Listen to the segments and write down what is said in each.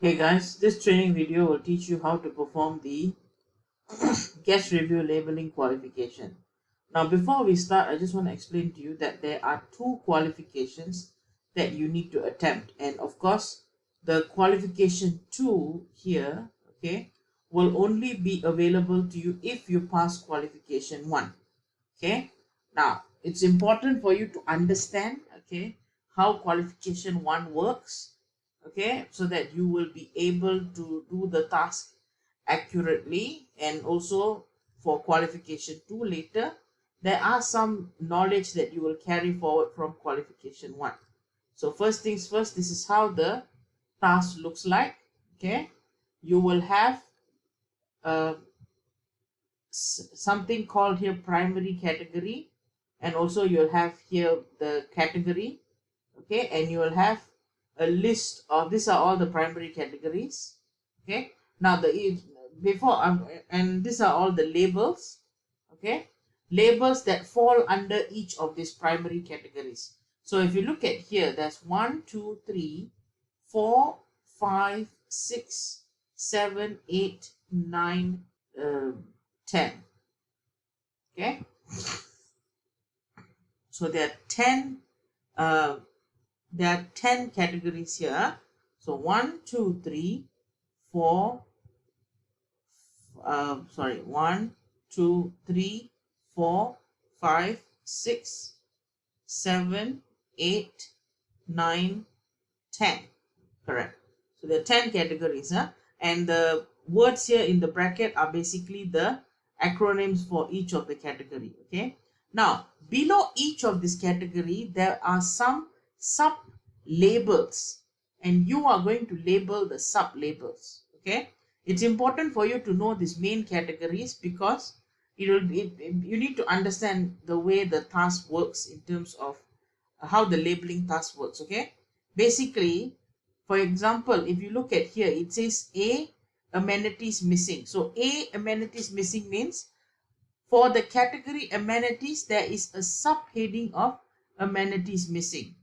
Hey guys, this training video will teach you how to perform the guest review labeling qualification. Now before we start, I just want to explain to you that there are two qualifications that you need to attempt, and of course the qualification 2 here, okay, will only be available to you if you pass qualification 1. Okay, now it's important for you to understand, okay, how qualification 1 works, okay, so that you will be able to do the task accurately. And also for qualification 2 later, there are some knowledge that you will carry forward from qualification 1. So first things first, this is how the task looks like. Okay, you will have uh, something called here primary category, and also you'll have here the category. Okay, and you will have a list of these are all the primary categories. Okay, now the before and these are all the labels. Okay, labels that fall under each of these primary categories. So if you look at here, there's 1 2 3 4 5 6 7 8 9 10. Okay, so uh, there are 10 categories here. So 1 2 3 4 1 2 3 4 5 6 7 8 9 10. Correct. So there are 10 categories, and the words here in the bracket are basically the acronyms for each of the category. Okay, now below each of this category there are some sub labels, and you are going to label the sub labels. Okay, it's important for you to know these main categories because you need to understand the way the task works in terms of how the labeling task works. Okay, basically, for example, if you look at here, it says A amenities missing. So A amenities missing means for the category amenities, there is a subheading of amenities missing.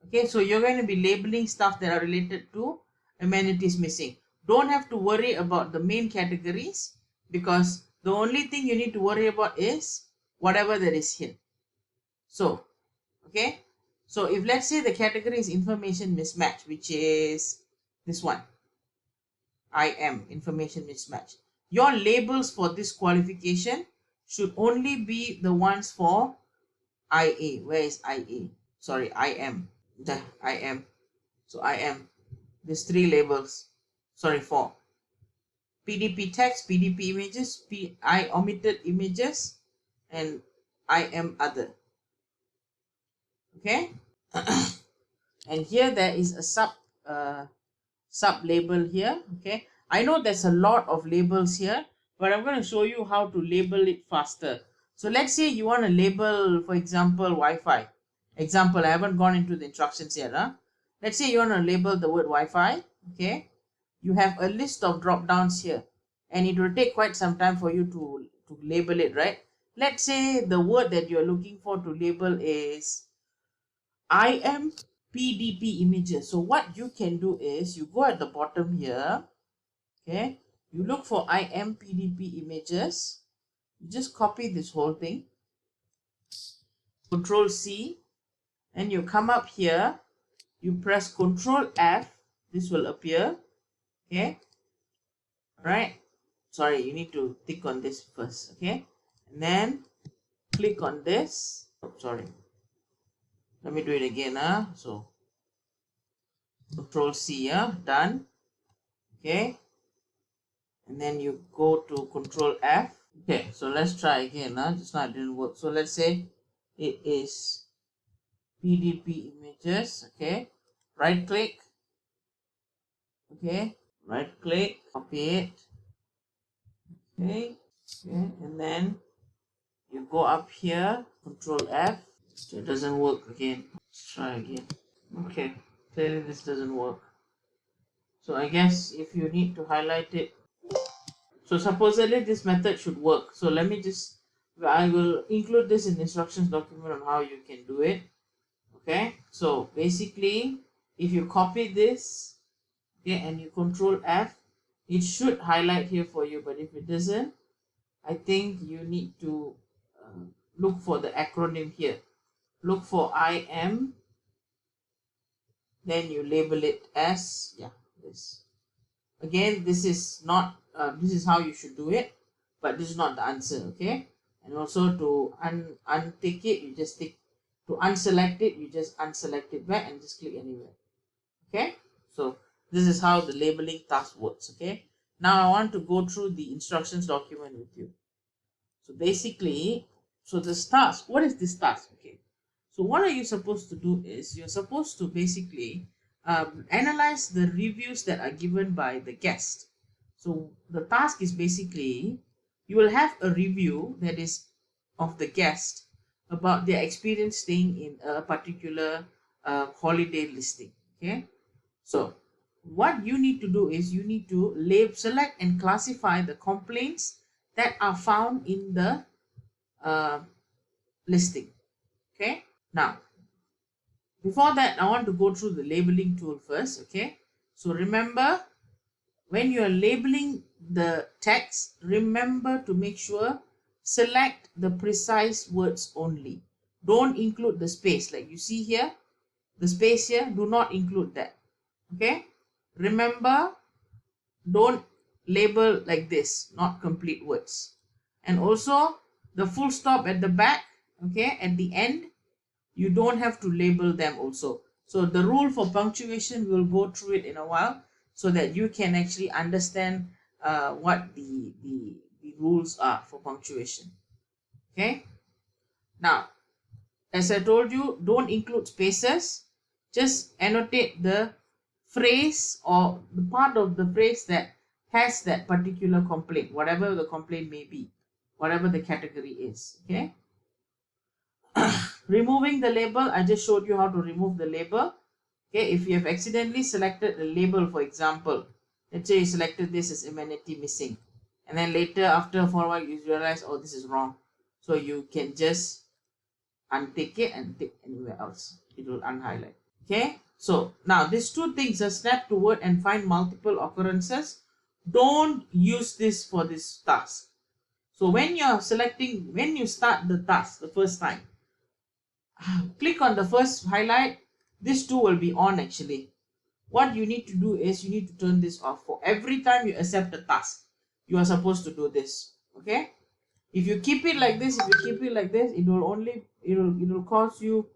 Okay, so you're going to be labeling stuff that are related to amenities missing. Don't have to worry about the main categories because the only thing you need to worry about is whatever that is here. So, okay, so if let's say the category is information mismatch, which is this one, IM, information mismatch, your labels for this qualification should only be the ones for IA. Where is IA? Sorry, IM. The IM. So IM. These three labels. Sorry, four. PDP text, PDP images, I omitted images, and IM other. Okay. And here there is a sub label here. Okay, I know there's a lot of labels here, but I'm going to show you how to label it faster. So let's say you want to label, for example, Wi-Fi. Example, I haven't gone into the instructions yet. Let's say you want to label the word Wi-Fi. Okay, you have a list of drop downs here, and it will take quite some time for you to label it, right? Let's say the word that you're looking for to label is IM PDP images. So what you can do is you go at the bottom here. Okay, you look for IM PDP images. You just copy this whole thing. Control C, and you come up here. You press Control F. This will appear. Okay. All right. Sorry, you need to click on this first. Okay, and then click on this. Oh, sorry. Let me do it again. So Control C. Done. Okay, and then you go to Control F. Okay, so let's try again. Just now it didn't work. So let's say it is PDP images. Okay, right click. Okay, right click, copy it. Okay, and then you go up here, Control F. So it doesn't work again. Let's try again. Okay, clearly this doesn't work. So I guess if you need to highlight it, so supposedly this method should work. So let me just, I will include this in the instructions document on how you can do it. Okay, so basically if you copy this, okay, and you control F, it should highlight here for you, but if it doesn't, I think you need to look for the acronym here. Look for IM, then you label it as, yeah, this. Again, this is not, this is how you should do it, but this is not the answer, okay? And also to untick it, you just tick, to unselect it, you just unselect it back and just click anywhere, okay? So this is how the labeling task works, okay? Now I want to go through the instructions document with you. So basically, so this task, what is this task, okay? So what are you supposed to do is, you're supposed to basically analyze the reviews that are given by the guest. So the task is basically, you will have a review that is of the guest about their experience staying in a particular holiday listing, okay? So what you need to do is, you need to select and classify the complaints that are found in the uh, listing, okay? Now, before that, I want to go through the labeling tool first, okay? So remember, when you are labeling the text, remember to make sure, select the precise words only. Don't include the space. Like you see here, the space here, do not include that, okay? Remember, don't label like this, not complete words. And also, the full stop at the back, okay, at the end, you don't have to label them also. So the rule for punctuation, we'll go through it in a while so that you can actually understand what the rules are for punctuation, okay? Now, as I told you, don't include spaces, just annotate the phrase or the part of the phrase that has that particular complaint, whatever the complaint may be, whatever the category is, okay? Removing the label, I just showed you how to remove the label, okay? If you have accidentally selected the label, for example, let's say you selected this as amenity missing, and then later after for a while you realize, oh, this is wrong, so you can just untick it and tick anywhere else, it will unhighlight, okay? So now these two things, snap to word and find multiple occurrences, don't use this for this task. So when you're selecting, when you start the task the first time, click on the first highlight, this two will be on actually. What you need to do is, you need to turn this off. For every time you accept a task, you are supposed to do this, okay? If you keep it like this, it will cause you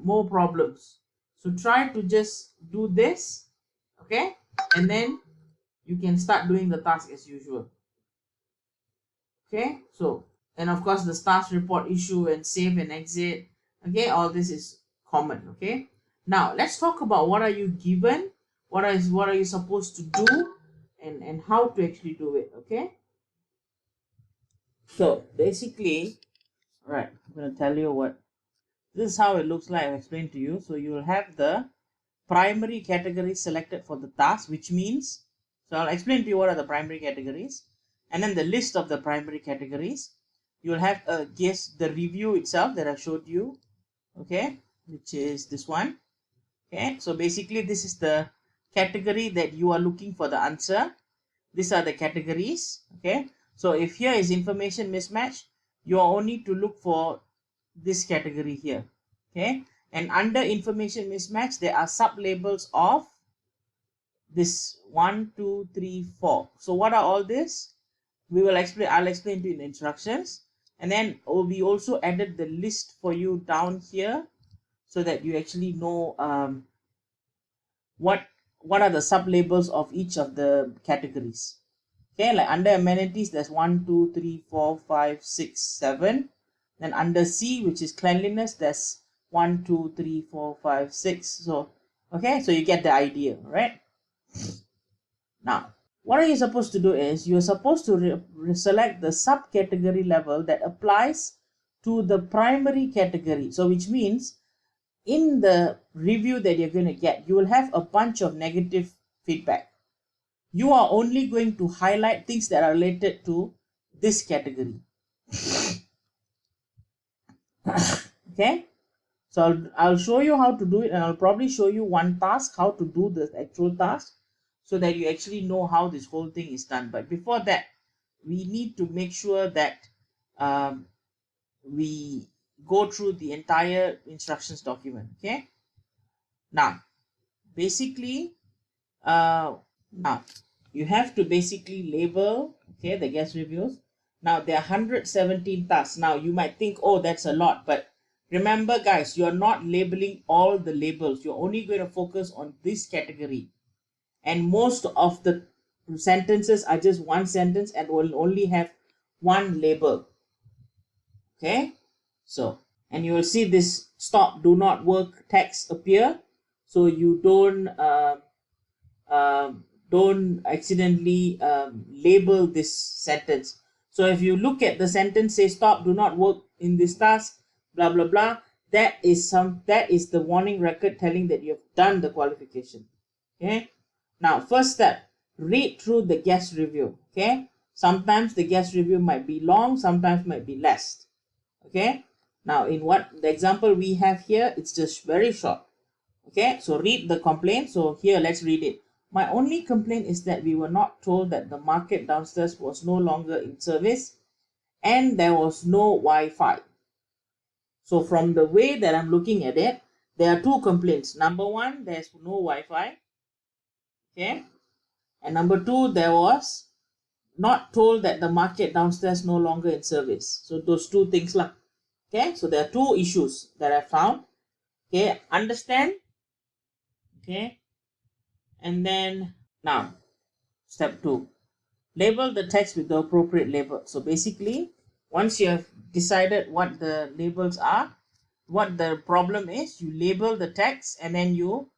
more problems. So try to just do this, okay? And then you can start doing the task as usual, okay? So, and of course the task report issue and save and exit, okay? All this is common, okay? Now let's talk about what are you given, what are you supposed to do, and how to actually do it, okay? So basically, all right, I'm going to tell you what this is how it looks like. I've explained to you. So you will have the primary category selected for the task, which means, so I'll explain to you what are the primary categories, and then the list of the primary categories. You will have the review itself that I showed you, okay, which is this one, okay? So basically this is the category that you are looking for the answer. These are the categories, okay? So if here is information mismatch, you are only to look for this category here, okay? And under information mismatch, there are sub labels of this 1, 2, 3, 4. So what are all this? We will explain. I'll explain to you in the instructions. And then we also added the list for you down here so that you actually know what are the sub labels of each of the categories. Okay, like under amenities, there's 1, 2, 3, 4, 5, 6, 7. Then under C, which is cleanliness, there's 1, 2, 3, 4, 5, 6. So, okay, so you get the idea, right? Now, what are you supposed to do is, you're supposed to select the subcategory level that applies to the primary category. So, which means in the review that you're going to get, you will have a bunch of negative feedback. You are only going to highlight things that are related to this category. Okay, so I'll show you how to do it, and I'll probably show you one task, how to do the actual task. so that you actually know how this whole thing is done. But before that, we need to make sure that um, we go through the entire instructions document. Okay, now basically now you have to basically label, okay, the guest reviews. Now there are 117 tasks. Now you might think, oh, that's a lot, but remember guys, you're not labeling all the labels. You're only going to focus on this category, and most of the sentences are just one sentence and will only have one label. Okay, so, and you will see this stop, do not work text appear, so you don't accidentally label this sentence. So if you look at the sentence, say stop, do not work in this task, blah blah blah, that is the warning record telling that you have done the qualification. Okay, now first step, read through the guest review. Okay, sometimes the guest review might be long, sometimes might be less. Okay, now in what the example we have here, it's just very short. Okay, so read the complaint. So here, let's read it. My only complaint is that we were not told that the market downstairs was no longer in service and there was no Wi-Fi. So from the way that I'm looking at it, there are two complaints. Number one, there's no Wi-Fi. Okay, and number two, there was not told that the market downstairs no longer in service. So those two things lah. Okay, so there are two issues that I found. Okay, understand. Okay, and then now step 2, label the text with the appropriate label. So basically, once you have decided what the labels are, what the problem is, you label the text and then you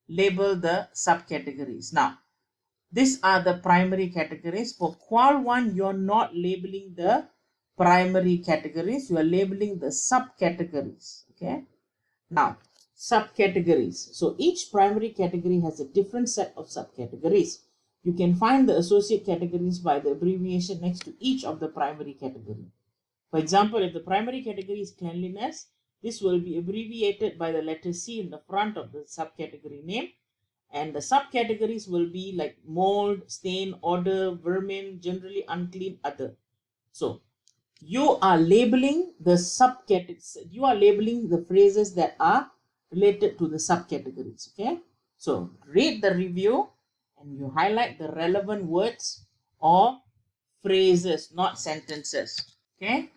label the subcategories. Now these are the primary categories. For Qual 1, you're not labeling the primary categories, you are labeling the subcategories. Okay, now subcategories. So each primary category has a different set of subcategories. You can find the associate categories by the abbreviation next to each of the primary category. For example, if the primary category is cleanliness, this will be abbreviated by the letter C in the front of the subcategory name, and the subcategories will be like mold, stain, odor, vermin, generally unclean, other. So you are labeling the subcategories, you are labeling the phrases that are related to the subcategories. Okay, so read the review and you highlight the relevant words or phrases, not sentences. Okay,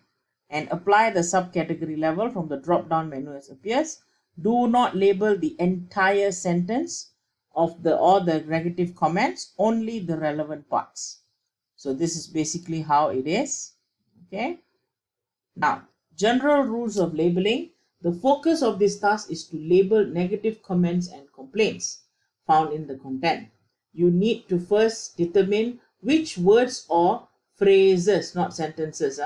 and apply the subcategory level from the drop down menu as appears. Do not label the entire sentence of the or the negative comments, only the relevant parts. So this is basically how it is. Okay, now general rules of labeling. The focus of this task is to label negative comments and complaints found in the content. You need to first determine which words or phrases, not sentences,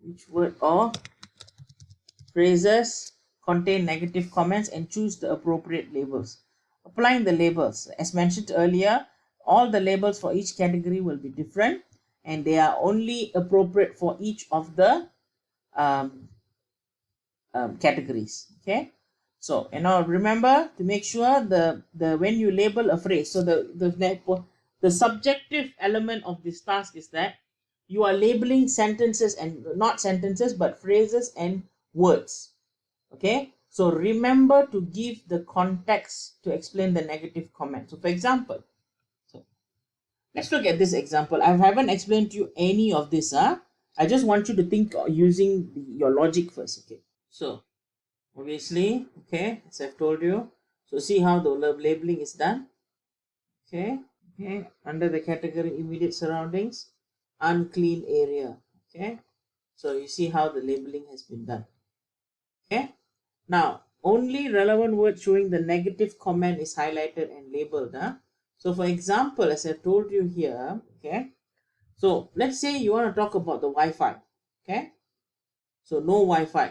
which word or phrases contain negative comments and choose the appropriate labels. Applying the labels, as mentioned earlier, all the labels for each category will be different and they are only appropriate for each of the categories. Okay, so remember to make sure the when you label a phrase, so the subjective element of this task is that you are labeling sentences and not sentences but phrases and words. Okay, so remember to give the context to explain the negative comment. So for example, so let's look at this example. I haven't explained to you any of this. I just want you to think using your logic first. Okay, so obviously, okay, as I've told you, so see how the labeling is done. Okay, under the category immediate surroundings, unclean area. Okay, so you see how the labeling has been done. Okay, now only relevant word showing the negative comment is highlighted and labeled. So for example, as I've told you here, okay, so let's say you want to talk about the Wi-Fi. Okay, so no Wi-Fi.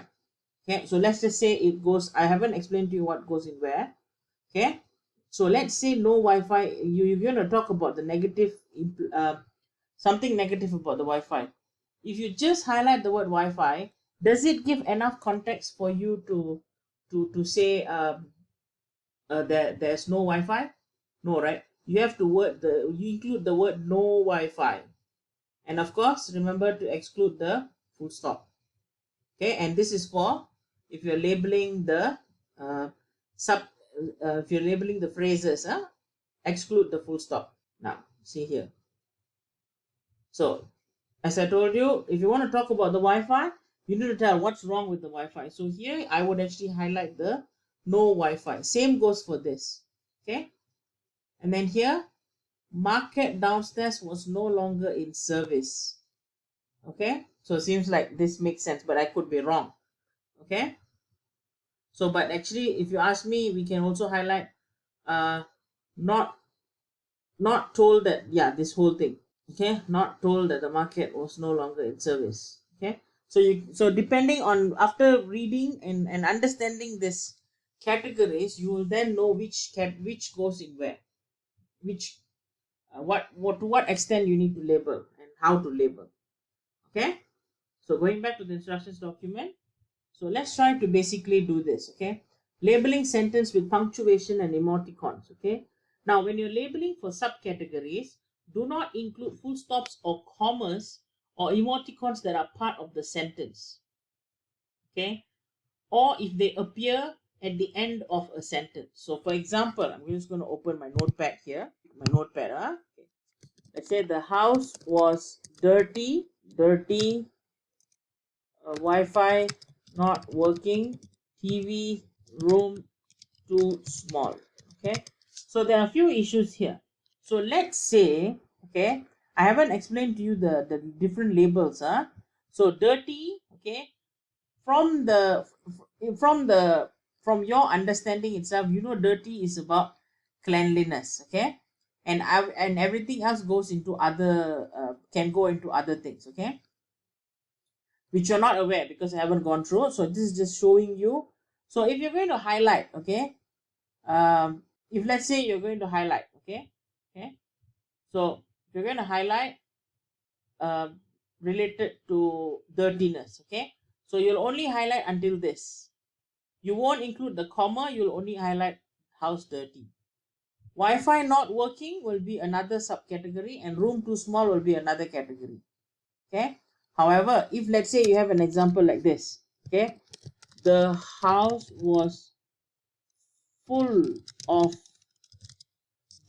Okay, so let's just say it goes, I haven't explained to you what goes in where. Okay, so let's say no Wi-Fi. You're going to talk about the negative, something negative about the Wi-Fi. If you just highlight the word Wi-Fi, does it give enough context for you to say that there's no Wi-Fi? No, right? You have to you include the word no Wi-Fi. And of course, remember to exclude the full stop. Okay, and this is for if you're labeling the uh, sub, if you're labeling the phrases, exclude the full stop. Now, see here. So, as I told you, if you want to talk about the Wi-Fi, you need to tell what's wrong with the Wi-Fi. So here, I would actually highlight the no Wi-Fi. Same goes for this. Okay, and then here, market downstairs was no longer in service. Okay, so it seems like this makes sense, but I could be wrong. Okay, so but actually, if you ask me, we can also highlight uh not not told that, yeah, this whole thing. Okay, not told that the market was no longer in service. Okay, so depending on, after reading and understanding this categories, you will then know which goes in where, which what to what extent you need to label and how to label. Okay, so going back to the instructions document, so let's try to basically do this. Okay, labeling sentence with punctuation and emoticons. Okay, now when you're labeling for subcategories, do not include full stops or commas or emoticons that are part of the sentence. Okay, or if they appear at the end of a sentence. So for example, I'm just going to open my notepad here, Okay. Let's say the house was dirty, Wi-Fi not working, TV room too small. Okay, so there are a few issues here. So let's say, okay, I haven't explained to you the different labels. So dirty, okay, from the from the from your understanding itself, you know, dirty is about cleanliness. Okay, and everything else goes into other can go into other things. Okay, which you're not aware because I haven't gone through. So this is just showing you. So if you're going to highlight, okay, if let's say you're going to highlight, okay, so you're going to highlight uh, related to dirtiness, okay, so you'll only highlight until this. You won't include the comma, you'll only highlight house dirty. Wi-Fi not working will be another subcategory, and room too small will be another category. Okay, however, if let's say you have an example like this, okay, the house was full of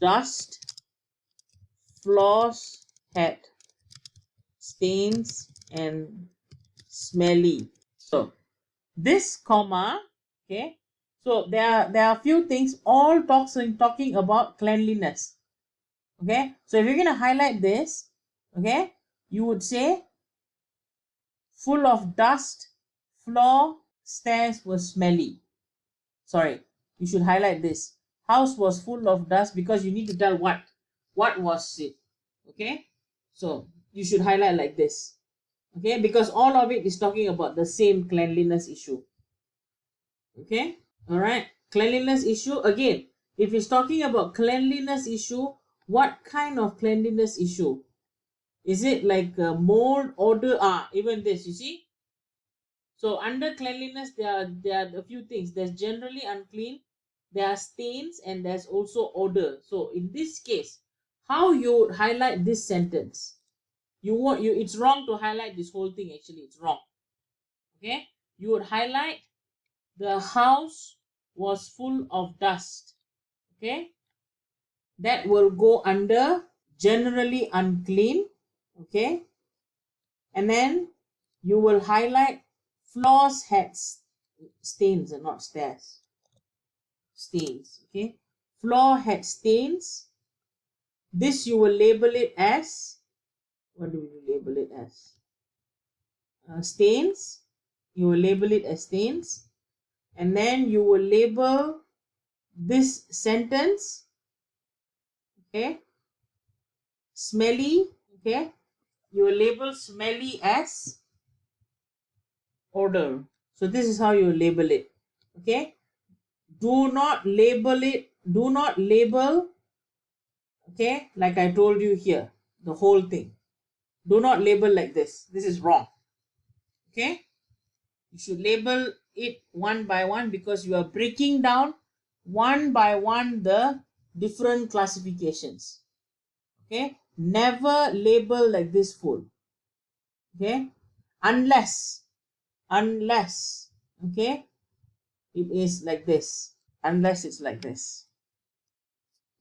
dust, floors had stains and smelly. So this comma, okay, so there are a few things all talking about cleanliness. Okay, so if you're going to highlight this, okay, you would say full of dust, floor, stairs were smelly. Sorry, you should highlight this. House was full of dust, because you need to tell what was it. Okay, so you should highlight like this. Okay, because all of it is talking about the same cleanliness issue. Okay, all right, cleanliness issue. Again, if it's talking about cleanliness issue, what kind of cleanliness issue? Is it like mold, odor? Even this, you see. So under cleanliness, there are a few things. There's generally unclean, there are stains, and there's also odor. So in this case, how you would highlight this sentence? It's wrong to highlight this whole thing. Actually, it's wrong. Okay, you would highlight the house was full of dust. Okay, that will go under generally unclean. Okay, and then you will highlight floors had stains and not stairs. Stains. Okay, floor had stains. This you will label it as, what do we label it as? Stains. You will label it as stains, and then you will label this sentence, okay, smelly. Okay, you will label smelly as odor. So this is how you label it. Okay, do not label, okay, like I told you here, the whole thing. Do not label like this. This is wrong. Okay, you should label it one by one, because you are breaking down one by one the different classifications. Okay, never label like this full. Okay, unless okay, it is like this. Unless it's like this.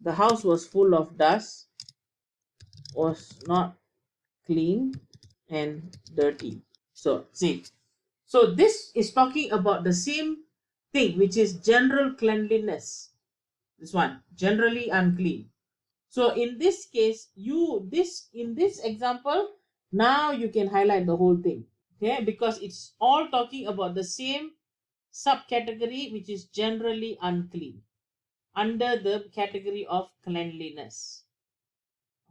The house was full of dust, was not clean and dirty. So see, so this is talking about the same thing, which is general cleanliness. This one, generally unclean. So in this case, in this example, now you can highlight the whole thing. Okay, because it's all talking about the same subcategory, which is generally unclean, under the category of cleanliness.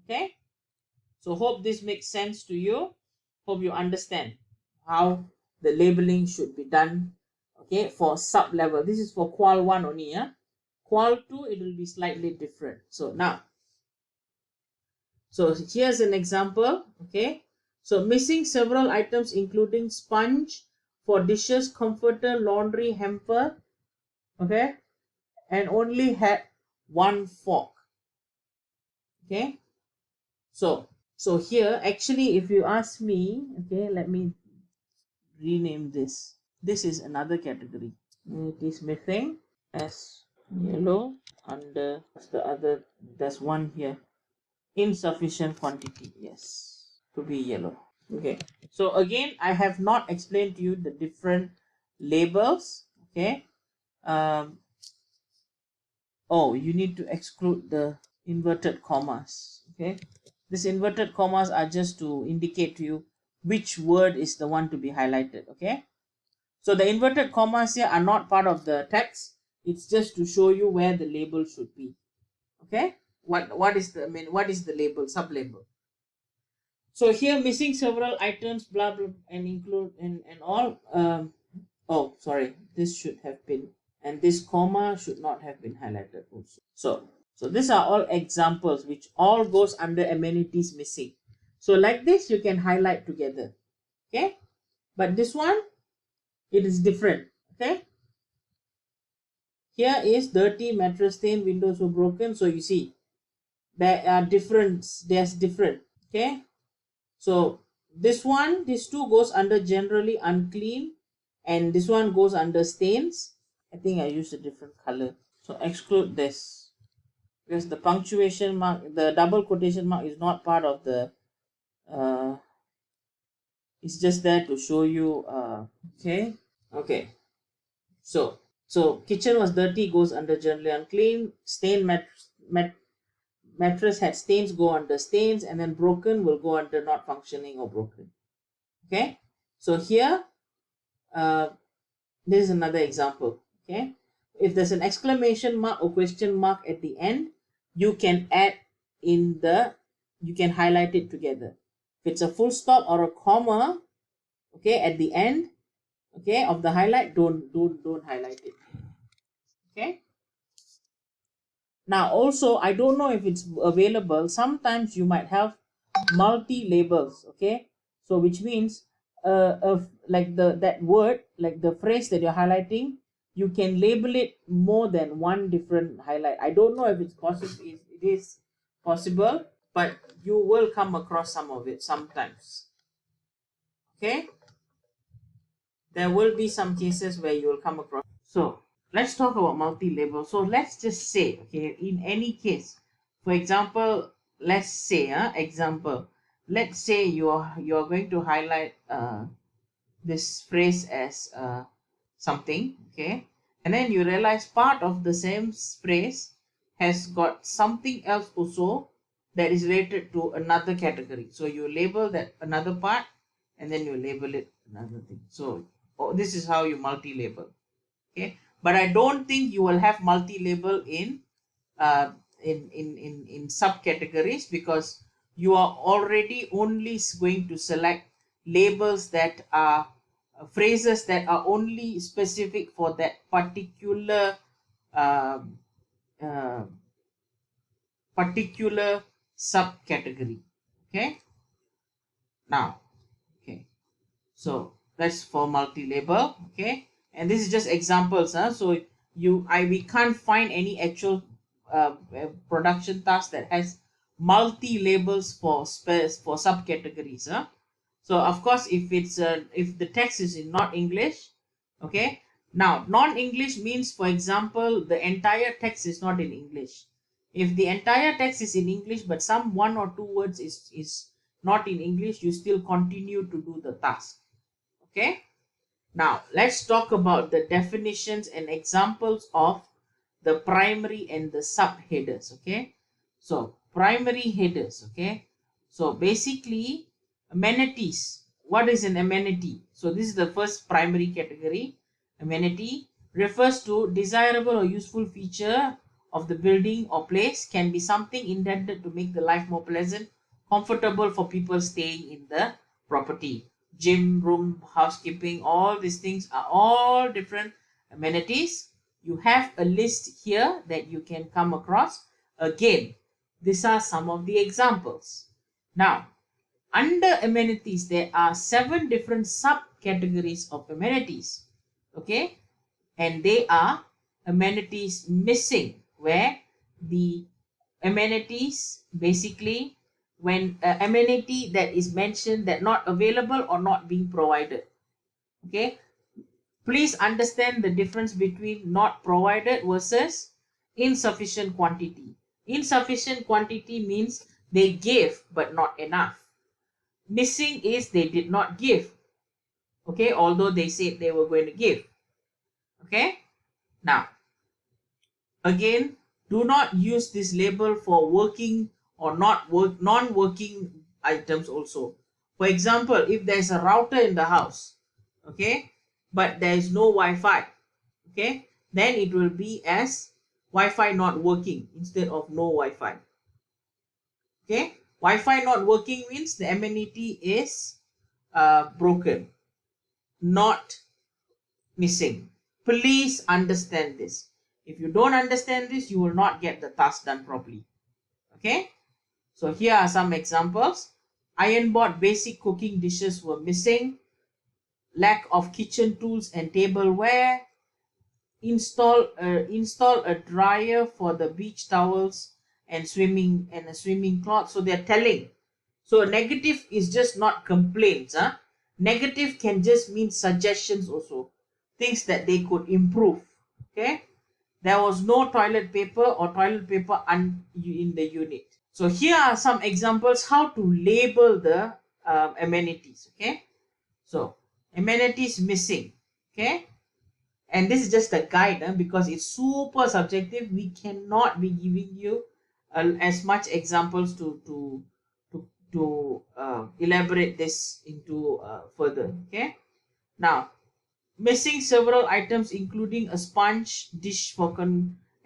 Okay, so hope this makes sense to you. Hope you understand how the labeling should be done. Okay, for sub level, this is for qual 1 only. Yeah, qual 2 it will be slightly different. So now, so here's an example. Okay, so missing several items including sponge for dishes, comforter, laundry hamper. Okay, and only had one fork. Okay, so here actually, if you ask me, okay, let me rename this. This is another category. It is missing as yellow under the other. There's one here. Insufficient quantity. Yes, to be yellow. Okay. So again, I have not explained to you the different labels. Okay. Oh, you need to exclude the inverted commas. Okay. These inverted commas are just to indicate to you which word is the one to be highlighted. Okay. So the inverted commas here are not part of the text. It's just to show you where the label should be. Okay. What is the what is the label, sub label? So here missing several items, blah blah, and include and all. Oh, sorry. This should have been, and this comma should not have been highlighted also. So these are all examples which all goes under amenities missing. So like this, you can highlight together. Okay. But this one, it is different. Okay. Here is dirty, mattress stain, windows were broken. So you see, there are different. There's different. Okay. So this one, this two goes under generally unclean, and this one goes under stains. I think I used a different color. So exclude this because the punctuation mark, the double quotation mark is not part of the. It's just there to show you. Okay. Okay. So kitchen was dirty goes under generally unclean. Stain mattress had stains go under stains, and then broken will go under not functioning or broken. Okay. So here, this is another example. Okay. If there's an exclamation mark or question mark at the end, you can add in the, you can highlight it together. If it's a full stop or a comma, okay, at the end, okay, of the highlight, don't highlight it. Okay. Now also, I don't know if it's available. Sometimes you might have multi labels. Okay, so which means like that word, like the phrase that you're highlighting, you can label it more than one different highlight. I don't know if it's possible. If it is possible, but you will come across some of it sometimes. Okay, there will be some cases where you will come across. So let's talk about multi-label. So let's just say, okay, in any case, for example, let's say, let's say you're going to highlight this phrase as something, okay, and then you realize part of the same phrase has got something else also that is related to another category. So you label that another part, and then you label it another thing. So this is how you multi-label. Okay, but I don't think you will have multi-label in subcategories, because you are already only going to select labels that are phrases that are only specific for that particular um, uh, particular subcategory. Okay, now, okay, so that's for multi-label. Okay, and this is just examples, huh? So we can't find any actual production task that has multi labels for subcategories. So of course, if the text is in not English, okay. Now non-English means, for example, the entire text is not in English. If the entire text is in English but some one or two words is not in English, you still continue to do the task. Okay. Now let's talk about the definitions and examples of the primary and the subheaders. Okay. So primary headers. Okay. So basically, amenities. What is an amenity? So this is the first primary category. Amenity refers to desirable or useful feature of the building or place. Can be something intended to make the life more pleasant, comfortable for people staying in the property. Gym, room, housekeeping, all these things are all different amenities. You have a list here that you can come across. Again, these are some of the examples. Now, under amenities, there are 7 different subcategories of amenities. Okay, and they are amenities missing, where the amenities basically when amenity that is mentioned that not available or not being provided. Okay, please understand the difference between not provided versus insufficient quantity. Insufficient quantity means they gave but not enough. Missing is they did not give. Okay, although they said they were going to give. Okay, now again, do not use this label for working or non-working items also. For example, if there's a router in the house, okay, but there is no Wi-Fi, okay, then it will be as Wi-Fi not working instead of no Wi-Fi. Okay, Wi-Fi not working means the amenity is broken, not missing. Please understand this. If you don't understand this, you will not get the task done properly. Okay, so here are some examples. Iron board basic cooking dishes were missing. Lack of kitchen tools and tableware. Install a dryer for the beach towels and a swimming cloth. So they're telling. So negative is just not complaints. Negative can just mean suggestions also, things that they could improve. Okay, there was no toilet paper or toilet paper in the unit. So here are some examples how to label the amenities. Okay, so amenities missing. Okay, and this is just a guide because it's super subjective. We cannot be giving you as much examples to elaborate this into further. Okay, now missing several items including a sponge, dish for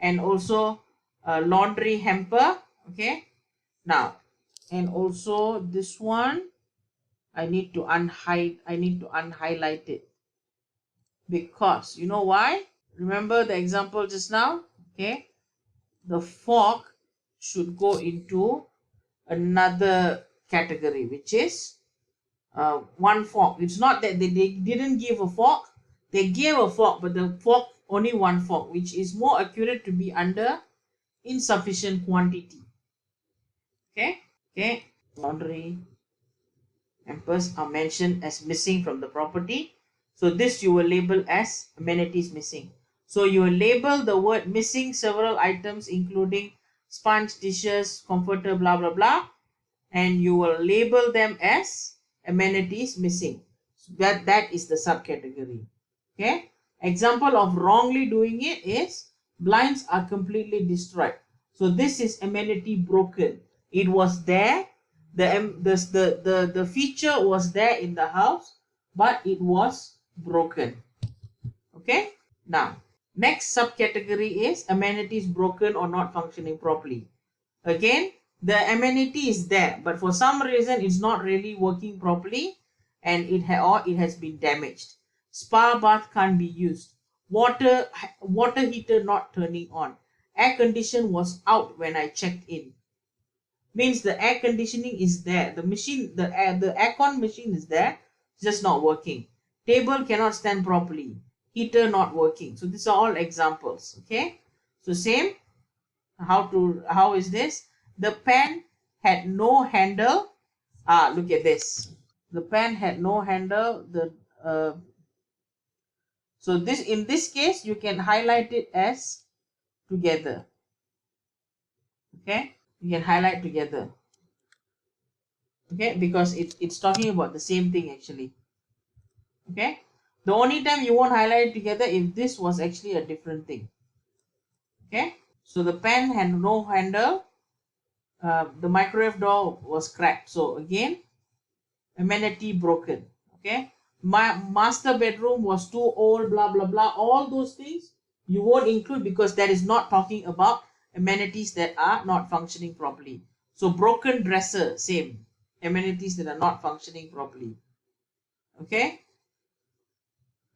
and also a laundry hamper. Okay, now and also this one I need to unhighlight it, because you know why? Remember the example just now. Okay, the fork should go into another category, which is one fork. It's not that they didn't give a fork. They gave a fork, but the fork only one fork, which is more accurate to be under insufficient quantity. Okay, okay. Laundry hampers are mentioned as missing from the property. So this you will label as amenities missing. So you will label the word missing several items including sponge, dishes, comforter, blah blah blah, and you will label them as amenities missing. So that is the subcategory. Okay, example of wrongly doing it is blinds are completely destroyed. So this is amenity broken. It was there, the feature was there in the house, but it was broken. Okay, now next subcategory is amenities broken or not functioning properly. Again, the amenity is there, but for some reason it's not really working properly, and it has been damaged. Spa bath can't be used. Water heater not turning on. Air condition was out when I checked in. Means the air conditioning is there. The aircon machine is there, just not working. Table cannot stand properly. Heater not working. So these are all examples. Okay. So same. How is this? The pen had no handle. Look at this. The pen had no handle. So this, in this case, you can highlight it as together. Okay, you can highlight together. Okay, because it's talking about the same thing actually. Okay, the only time you won't highlight it together if this was actually a different thing. Okay, so the pen had no handle. The microwave door was cracked. So again, amenity broken. Okay, my master bedroom was too old, blah blah blah. All those things you won't include because that is not talking about amenities that are not functioning properly. So broken dresser, same, amenities that are not functioning properly. Okay,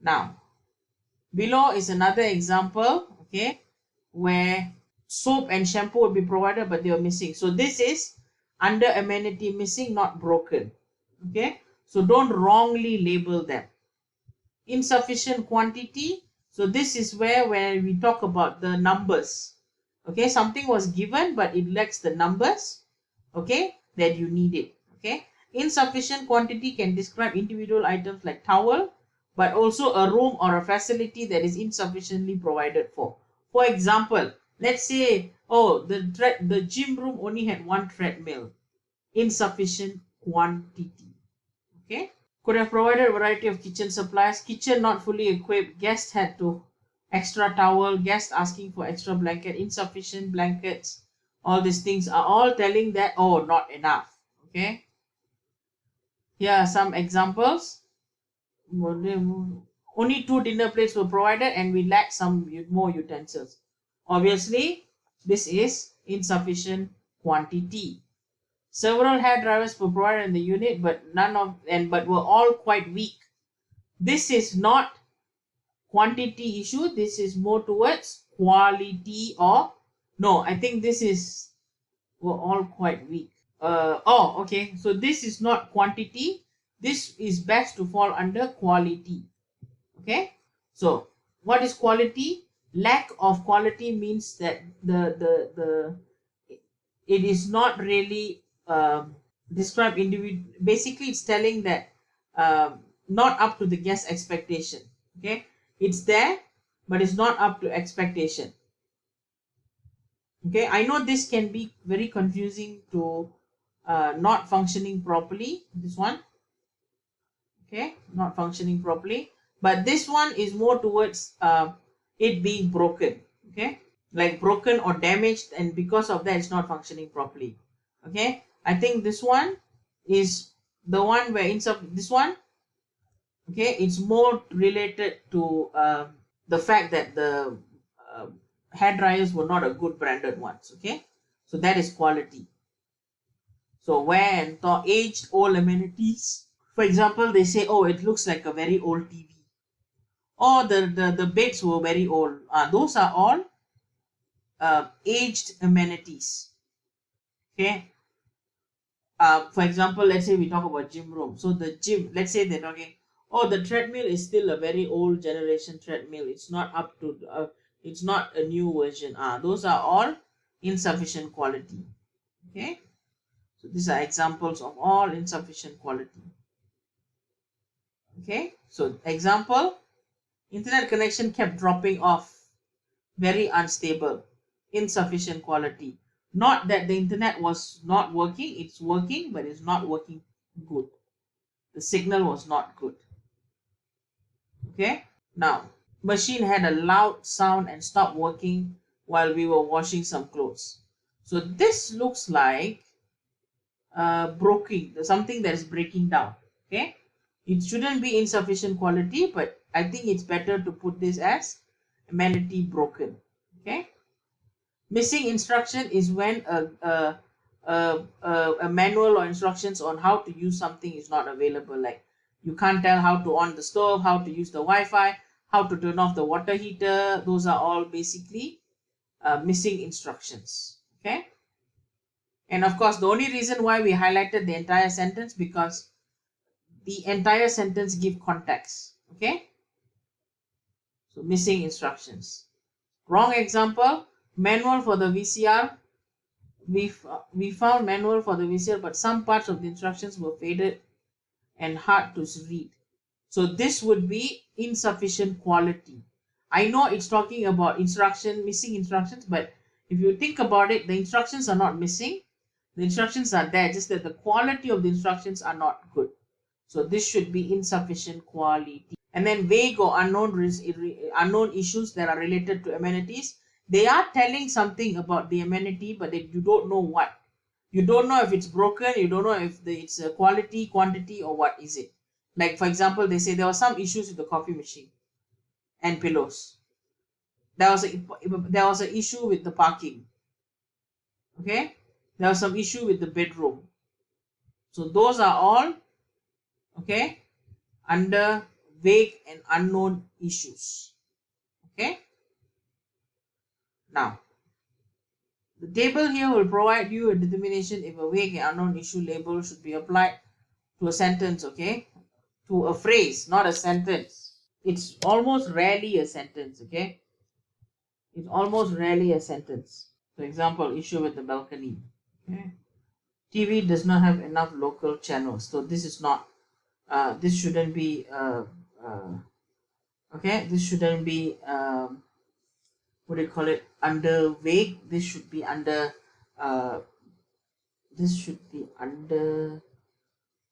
now below is another example, okay, where soap and shampoo would be provided but they were missing. So this is under amenity missing, not broken. Okay, so don't wrongly label them. Insufficient quantity, so this is where we talk about the numbers. Okay, something was given but it lacks the numbers, okay, that you need it. Okay, insufficient quantity can describe individual items like towel, but also a room or a facility that is insufficiently provided for. For example, let's say, oh, the gym room only had one treadmill. Insufficient quantity. Okay, could have provided a variety of kitchen supplies. Kitchen not fully equipped. Guest had to extra towel. Guest asking for extra blanket. Insufficient blankets. All these things are all telling that, oh, not enough. Okay. Here are some examples. Only 2 dinner plates were provided and we lack some more utensils. Obviously, this is insufficient quantity. Several hair dryers were provided in the unit, but but were all quite weak. This is not quantity issue. This is more towards quality, or no, I think this is were all quite weak. Okay. So this is not quantity. This is best to fall under quality. Okay. So what is quality? Lack of quality means that the it is not really describe individual. Basically, it's telling that not up to the guest expectation. Okay, it's there, but it's not up to expectation. Okay, I know this can be very confusing to not functioning properly. This one, okay, not functioning properly, but this one is more towards it being broken. Okay, like broken or damaged, and because of that it's not functioning properly. Okay, I think this one is the one where this one, okay, it's more related to the fact that the uh, hair dryers were not a good branded ones. Okay, so that is quality. So wear and thaw, aged old amenities. For example, they say, oh, it looks like a very old TV, or the beds were very old. Those are all aged amenities. Okay, for example, let's say we talk about gym room. So the gym, let's say they're talking, oh, the treadmill is still a very old generation treadmill. It's not up to, it's not a new version. Those are all insufficient quality. Okay, so these are examples of all insufficient quality. Okay, so example, internet connection kept dropping off, very unstable, insufficient quality. Not that the internet was not working, it's working, but it's not working good. The signal was not good. Okay, now machine had a loud sound and stopped working while we were washing some clothes. So this looks like broken, something that is breaking down. Okay, it shouldn't be insufficient quality, but I think it's better to put this as amenity broken. Okay, missing instruction is when a manual or instructions on how to use something is not available. Like you can't tell how to on the stove, how to use the Wi-Fi, how to turn off the water heater. Those are all basically missing instructions. Okay, and of course the only reason why we highlighted the entire sentence, because the entire sentence give context. Okay, so missing instructions. Wrong example, Manual for the VCR. We found manual for the VCR, but some parts of the instructions were faded and hard to read. So this would be insufficient quality. I know it's talking about missing instructions, but if you think about it, the instructions are not missing. The instructions are there, just that the quality of the instructions are not good. So this should be insufficient quality. And then vague or unknown issues that are related to amenities. They are telling something about the amenity, but you don't know what. You don't know if it's broken. You don't know if it's a quality, quantity, or what is it. Like for example, they say there were some issues with the coffee machine and pillows. There was an issue with the parking. Okay, there was some issue with the bedroom. So those are all okay under vague and unknown issues. Okay, now the table here will provide you a determination if a vague and unknown issue label should be applied to a sentence. Okay, to a phrase, not a sentence. It's almost rarely a sentence. Okay, it's almost rarely a sentence. For example, issue with the balcony. Okay, TV does not have enough local channels, so this is not this shouldn't be okay, this shouldn't be what do you call it, under vague. This should be under uh,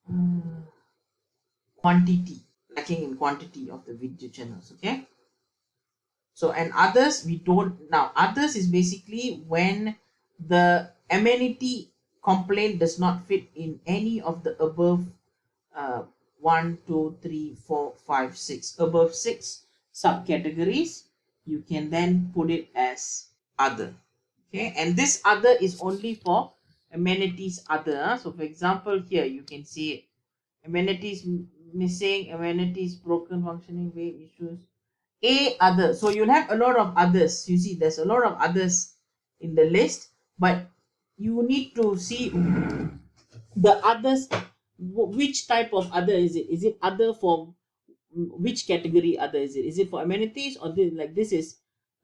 uh, quantity, lacking in quantity of the video channels. Okay, so and others we don't. Now others is basically when the amenity complaint does not fit in any of the above uh, 1 2 3 4 5 6 above 6 subcategories. You can then put it as other. Okay, and this other is only for amenities other. So for example, here you can see it. Amenities missing, amenities broken, functioning, vague issues, a other. So you'll have a lot of others. You see there's a lot of others in the list, but you need to see the others. Which type of other is it? Is it other for which category other is it? Is it for amenities, or like this is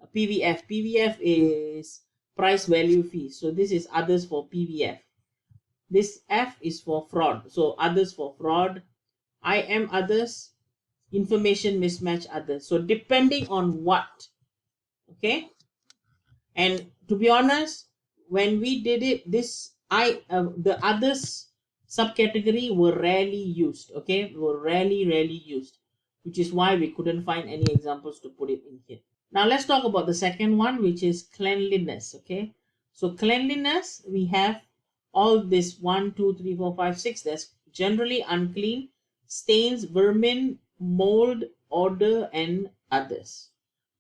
a PVF? PVF is price value fee. So this is others for PVF. This F is for fraud. So others for fraud. I am others. Information mismatch others. So depending on what. Okay. And to be honest, when we did it, the others subcategory were rarely used. Okay, were rarely used, which is why we couldn't find any examples to put it in here. Now let's talk about the second one, which is cleanliness. Okay, so cleanliness, we have all this 1 2 3 4 5 6. There's generally unclean, stains, vermin, mold, odor, and others.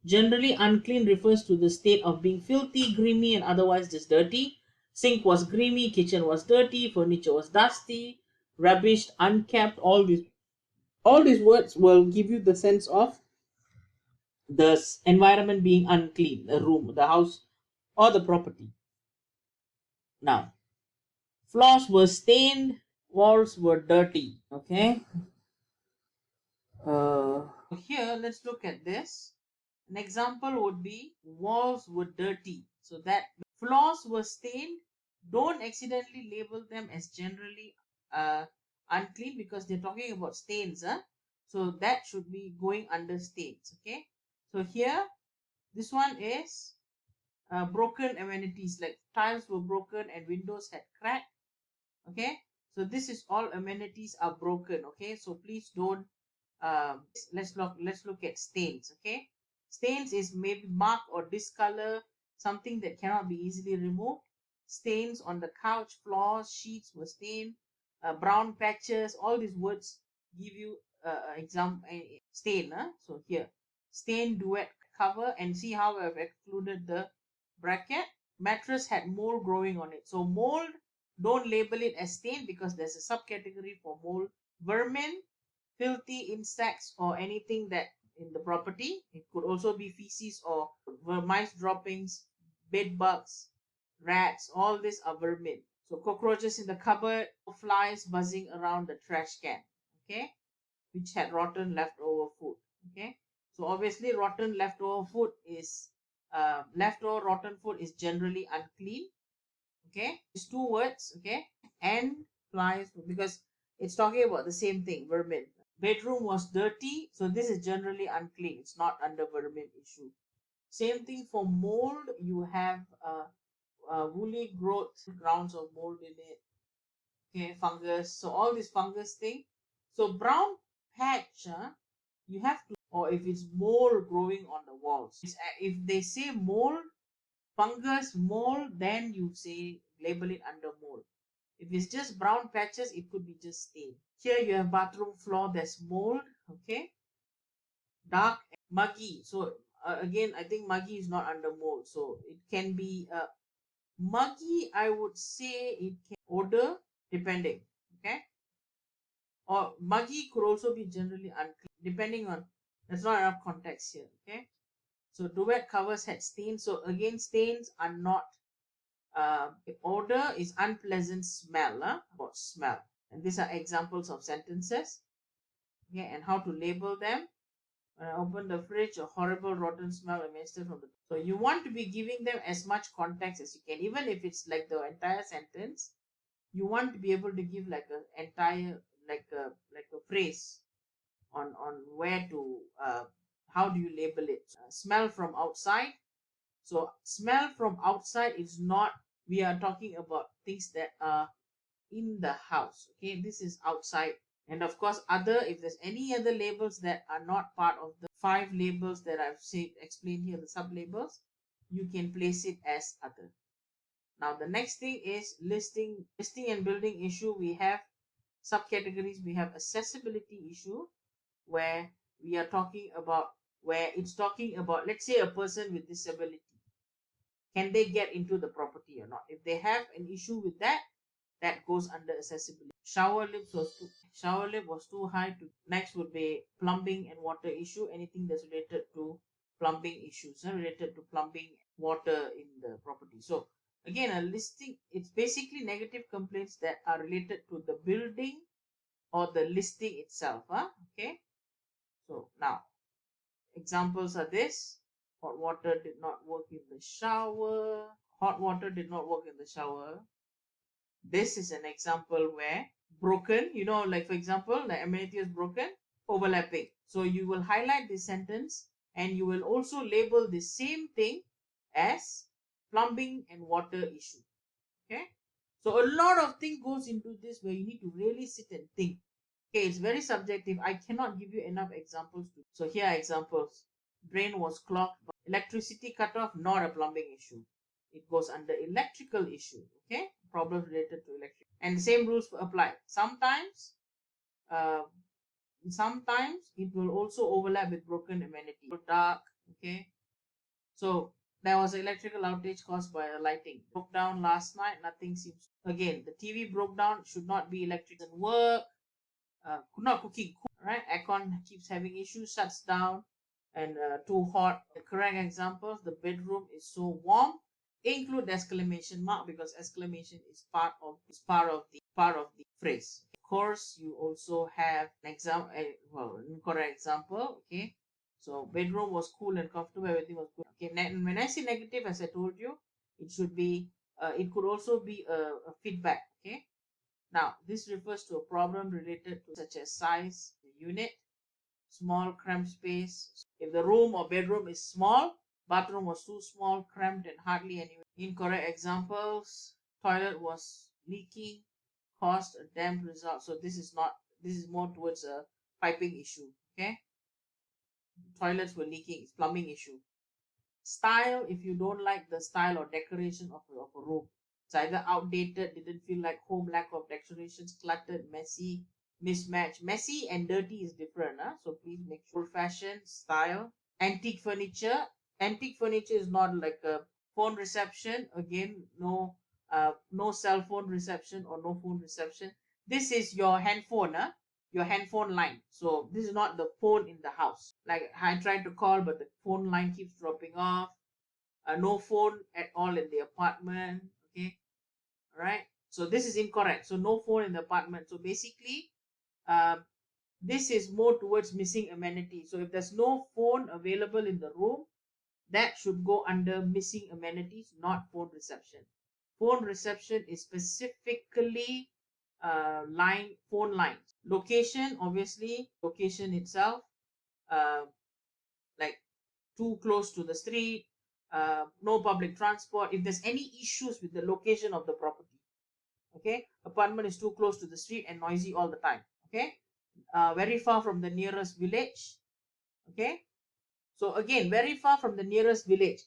Generally unclean refers to the state of being filthy, grimy, and otherwise just dirty. Sink was grimy, kitchen was dirty, furniture was dusty, rubbished, unkept. All these words will give you the sense of the environment being unclean, the room, the house, or the property. Now, floors were stained, walls were dirty. Okay. Here, let's look at this. An example would be walls were dirty. So that floors were stained. Don't accidentally label them as generally unclean, because they're talking about stains. So that should be going under stains. Okay. So here, this one is broken amenities, like tiles were broken and windows had cracked. Okay. So this is all amenities are broken. Okay. So please don't let's look at stains. Okay, stains is maybe mark or discolor, something that cannot be easily removed. Stains on the couch, floors, sheets were stained. Brown patches, all these words give you example stain. So here, stain duet cover, and see how I've excluded the bracket. Mattress had mold growing on it. So mold, don't label it as stain, because there's a subcategory for mold. Vermin, filthy insects or anything that in the property. It could also be feces or mice droppings, bed bugs, rats. All these are vermin. So cockroaches in the cupboard, flies buzzing around the trash can. Okay, which had rotten leftover food. Okay, so obviously rotten leftover food is leftover rotten food is generally unclean. Okay, it's two words. Okay, and flies, because it's talking about the same thing, vermin. Bedroom was dirty, so this is generally unclean. It's not under vermin issue. Same thing for mold. You have woolly growth, grounds of mold in it. Okay, fungus. So all this fungus thing. So brown patch, you have to, or if it's mold growing on the walls. If they say mold, fungus, mold, then you say label it under mold. If it's just brown patches, it could be just stain. Here you have bathroom floor, there's mold. Okay, dark, muggy. So again, I think muggy is not under mold, so it can be muggy. I would say it can odor, depending. Okay, or muggy could also be generally unclean, depending on, there's not enough context here. Okay, so duvet covers had stains. So again, stains are not odor is unpleasant smell, about smell. And these are examples of sentences. Okay, and how to label them. When I open the fridge, a horrible rotten smell emanated from the. So you want to be giving them as much context as you can, even if it's like the entire sentence. You want to be able to give like an entire, like a phrase on where to how do you label it. Smell from outside. So smell from outside is not, we are talking about things that are in the house. Okay, this is outside. And of course, other, if there's any other labels that are not part of the 5 labels that I've said explained here, the sub labels, you can place it as other. Now the next thing is listing and building issue. We have subcategories. We have accessibility issue, where we are talking about, where it's talking about, let's say, a person with disability, can they get into the property or not? If they have an issue with that, that goes under accessibility. Shower lip was too high to. Next would be plumbing and water issue. Anything that's related to plumbing issues, related to plumbing, water in the property. So again, a listing, it's basically negative complaints that are related to the building or the listing itself. Okay. So now examples are this: hot water did not work in the shower. Hot water did not work in the shower. This is an example where broken, like for example, the amenity is broken, overlapping. So you will highlight this sentence and you will also label the same thing as plumbing and water issue. Okay. So a lot of thing goes into this, where you need to really sit and think. Okay, it's very subjective. I cannot give you enough examples. So here are examples. Drain was clogged. Electricity cut off, not a plumbing issue. It goes under electrical issue. Okay, problems related to electric. And the same rules apply. Uh, sometimes it will also overlap with broken amenity. Dark. Okay, so there was an electrical outage caused by a lighting. Broke down last night. Nothing seems. Again, the TV broke down. Should not be electric. Doesn't work. Not cooking. Right? Aircon keeps having issues. Shuts down. And too hot. The correct examples: the bedroom is so warm. Include exclamation mark, because exclamation is part of the phrase. Of course, you also have an example. Well, incorrect example. Okay. So bedroom was cool and comfortable. Everything was good. Okay. When I say negative, as I told you, it should be. It could also be a feedback. Okay. Now this refers to a problem related to, such as size, the unit, small cramped space. If the room or bedroom is small, bathroom was too small, cramped, and hardly any. Incorrect examples: toilet was leaking, caused a damp result. So this is not. This is more towards a piping issue. Okay, toilets were leaking. It's plumbing issue. Style: if you don't like the style or decoration of a room, it's either outdated, didn't feel like home, lack of decorations, cluttered, messy, mismatched. Messy and dirty is different, so please make sure. Old fashioned style. Antique furniture. Antique furniture is not like a phone reception. Again, no cell phone reception or no phone reception. This is your handphone, your handphone line. So this is not the phone in the house. Like I tried to call, but the phone line keeps dropping off. No phone at all in the apartment. Okay, all right. So this is incorrect. So no phone in the apartment. So basically, um, this is more towards missing amenity. So if there's no phone available in the room, that should go under missing amenities, not phone reception. Phone reception is specifically phone lines. Location, obviously, location itself, uh, like too close to the street, no public transport. If there's any issues with the location of the property, okay, apartment is too close to the street and noisy all the time, okay, very far from the nearest village, okay. So again, very far from the nearest village,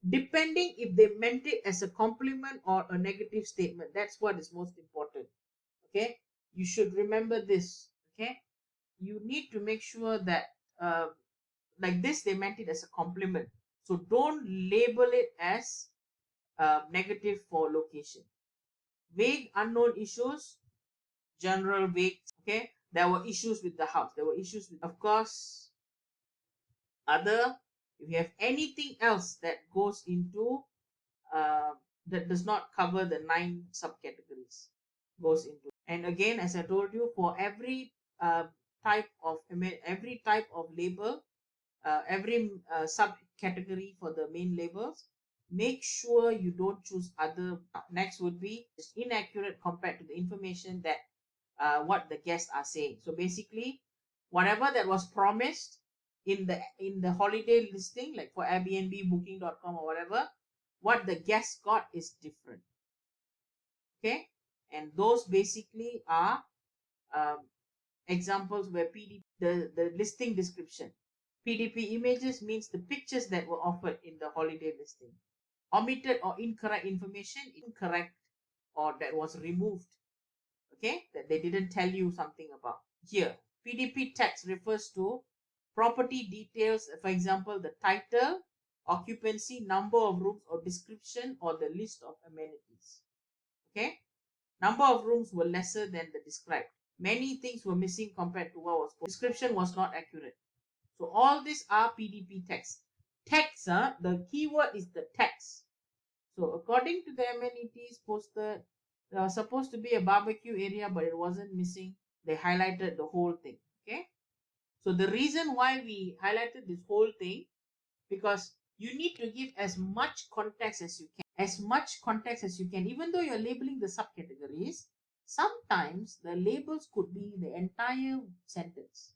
depending if they meant it as a compliment or a negative statement. That's what is most important, okay. You should remember this, okay. You need to make sure that uh, like this, they meant it as a compliment, so don't label it as negative for location. Vague unknown issues, general vague, okay. There were issues with the house, there were issues with, of course, other. If you have anything else that goes into uh, that does not cover the 9 subcategories, goes into. And again, as I told you, for every every type of label, every subcategory for the main labels, make sure you don't choose other. Next would be inaccurate compared to the information that what the guests are saying. So basically, whatever that was promised in the holiday listing, like for Airbnb, Booking.com, or whatever, what the guests got is different. Okay, and those basically are um, examples where the listing description. PDP images means the pictures that were offered in the holiday listing. Omitted or incorrect information, incorrect or that was removed, okay, that they didn't tell you something about. Here, PDP text refers to property details, for example, the title, occupancy, number of rooms, or description, or the list of amenities. Okay, number of rooms were lesser than the described. Many things were missing compared to what was posted. Description was not accurate. So all these are PDP text. Text, the keyword is the text. So according to the amenities posted, there was supposed to be a barbecue area, but it wasn't missing. They highlighted the whole thing. Okay. So the reason why we highlighted this whole thing, because you need to give as much context as you can. As much context as you can. Even though you're labeling the subcategories, sometimes the labels could be the entire sentence.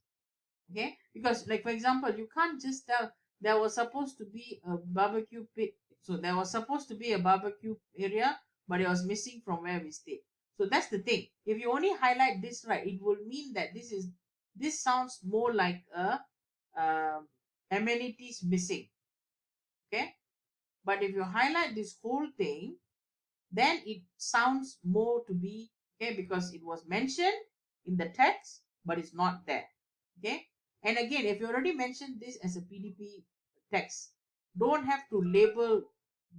Okay. Because, like, for example, you can't just tell there was supposed to be a barbecue pit. So there was supposed to be a barbecue area, but it was missing from where we stayed. So that's the thing. If you only highlight this, right, it will mean that this sounds more like a amenities missing. Okay. But if you highlight this whole thing, then it sounds more to be, okay, because it was mentioned in the text, but it's not there. Okay. And again, if you already mentioned this as a PDP text, don't have to label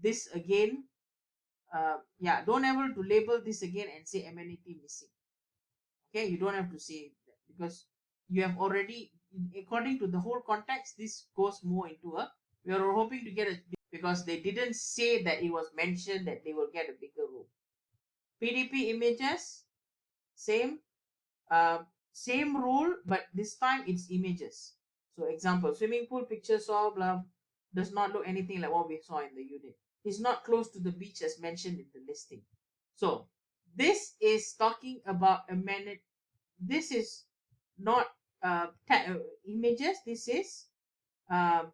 this again. Don't have to label this again and say amenity missing. Okay, you don't have to say that because you have already, according to the whole context, this goes more into a, we are hoping to get a, because they didn't say that it was mentioned that they will get a bigger room. PDP images, same, same rule, but this time it's images. So example, swimming pool picture saw blah does not look anything like what we saw in the unit. It's not close to the beach as mentioned in the listing. So this is talking about amenity. This is not images. Um,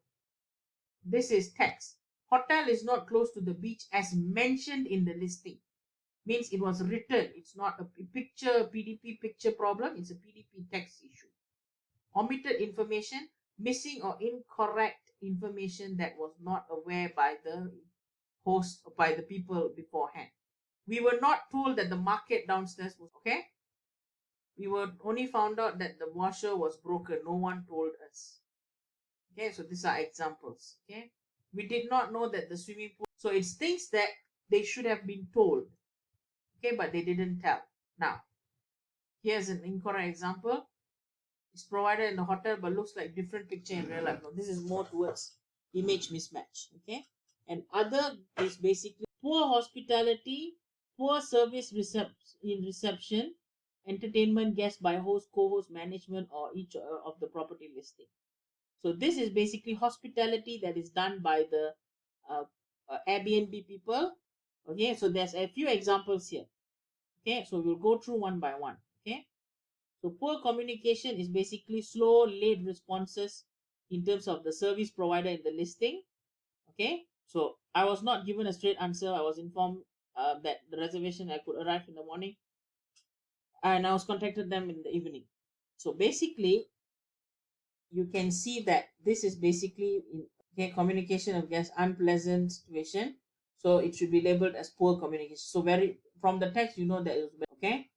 this is text. Hotel is not close to the beach as mentioned in the listing. Means it was written. It's not a picture PDP picture problem. It's a PDP text issue. Omitted information, missing or incorrect information that was not aware by the host, by the people beforehand. We were not told that the market downstairs was okay. We were only found out that the washer was broken. No one told us. Okay, so these are examples. Okay, we did not know that the swimming pool. So it's things that they should have been told. Okay, but they didn't tell. Now, here's an incorrect example. It's provided in the hotel, but looks like different picture in real life. No, this is more towards image mismatch. Okay, and other is basically poor hospitality, poor service in reception, entertainment guests by host, co-host, management, or each of the property listing. So this is basically hospitality that is done by the Airbnb people. Okay, so there's a few examples here. Okay, so we'll go through one by one. Okay, so poor communication is basically slow, late responses in terms of the service provider in the listing. Okay, so I was not given a straight answer. I was informed that the reservation I could arrive in the morning, and I was contacted them in the evening. So basically, you can see that this is basically okay, communication of guests, unpleasant situation. So it should be labeled as poor communication. So very from the text, you know that it was okay.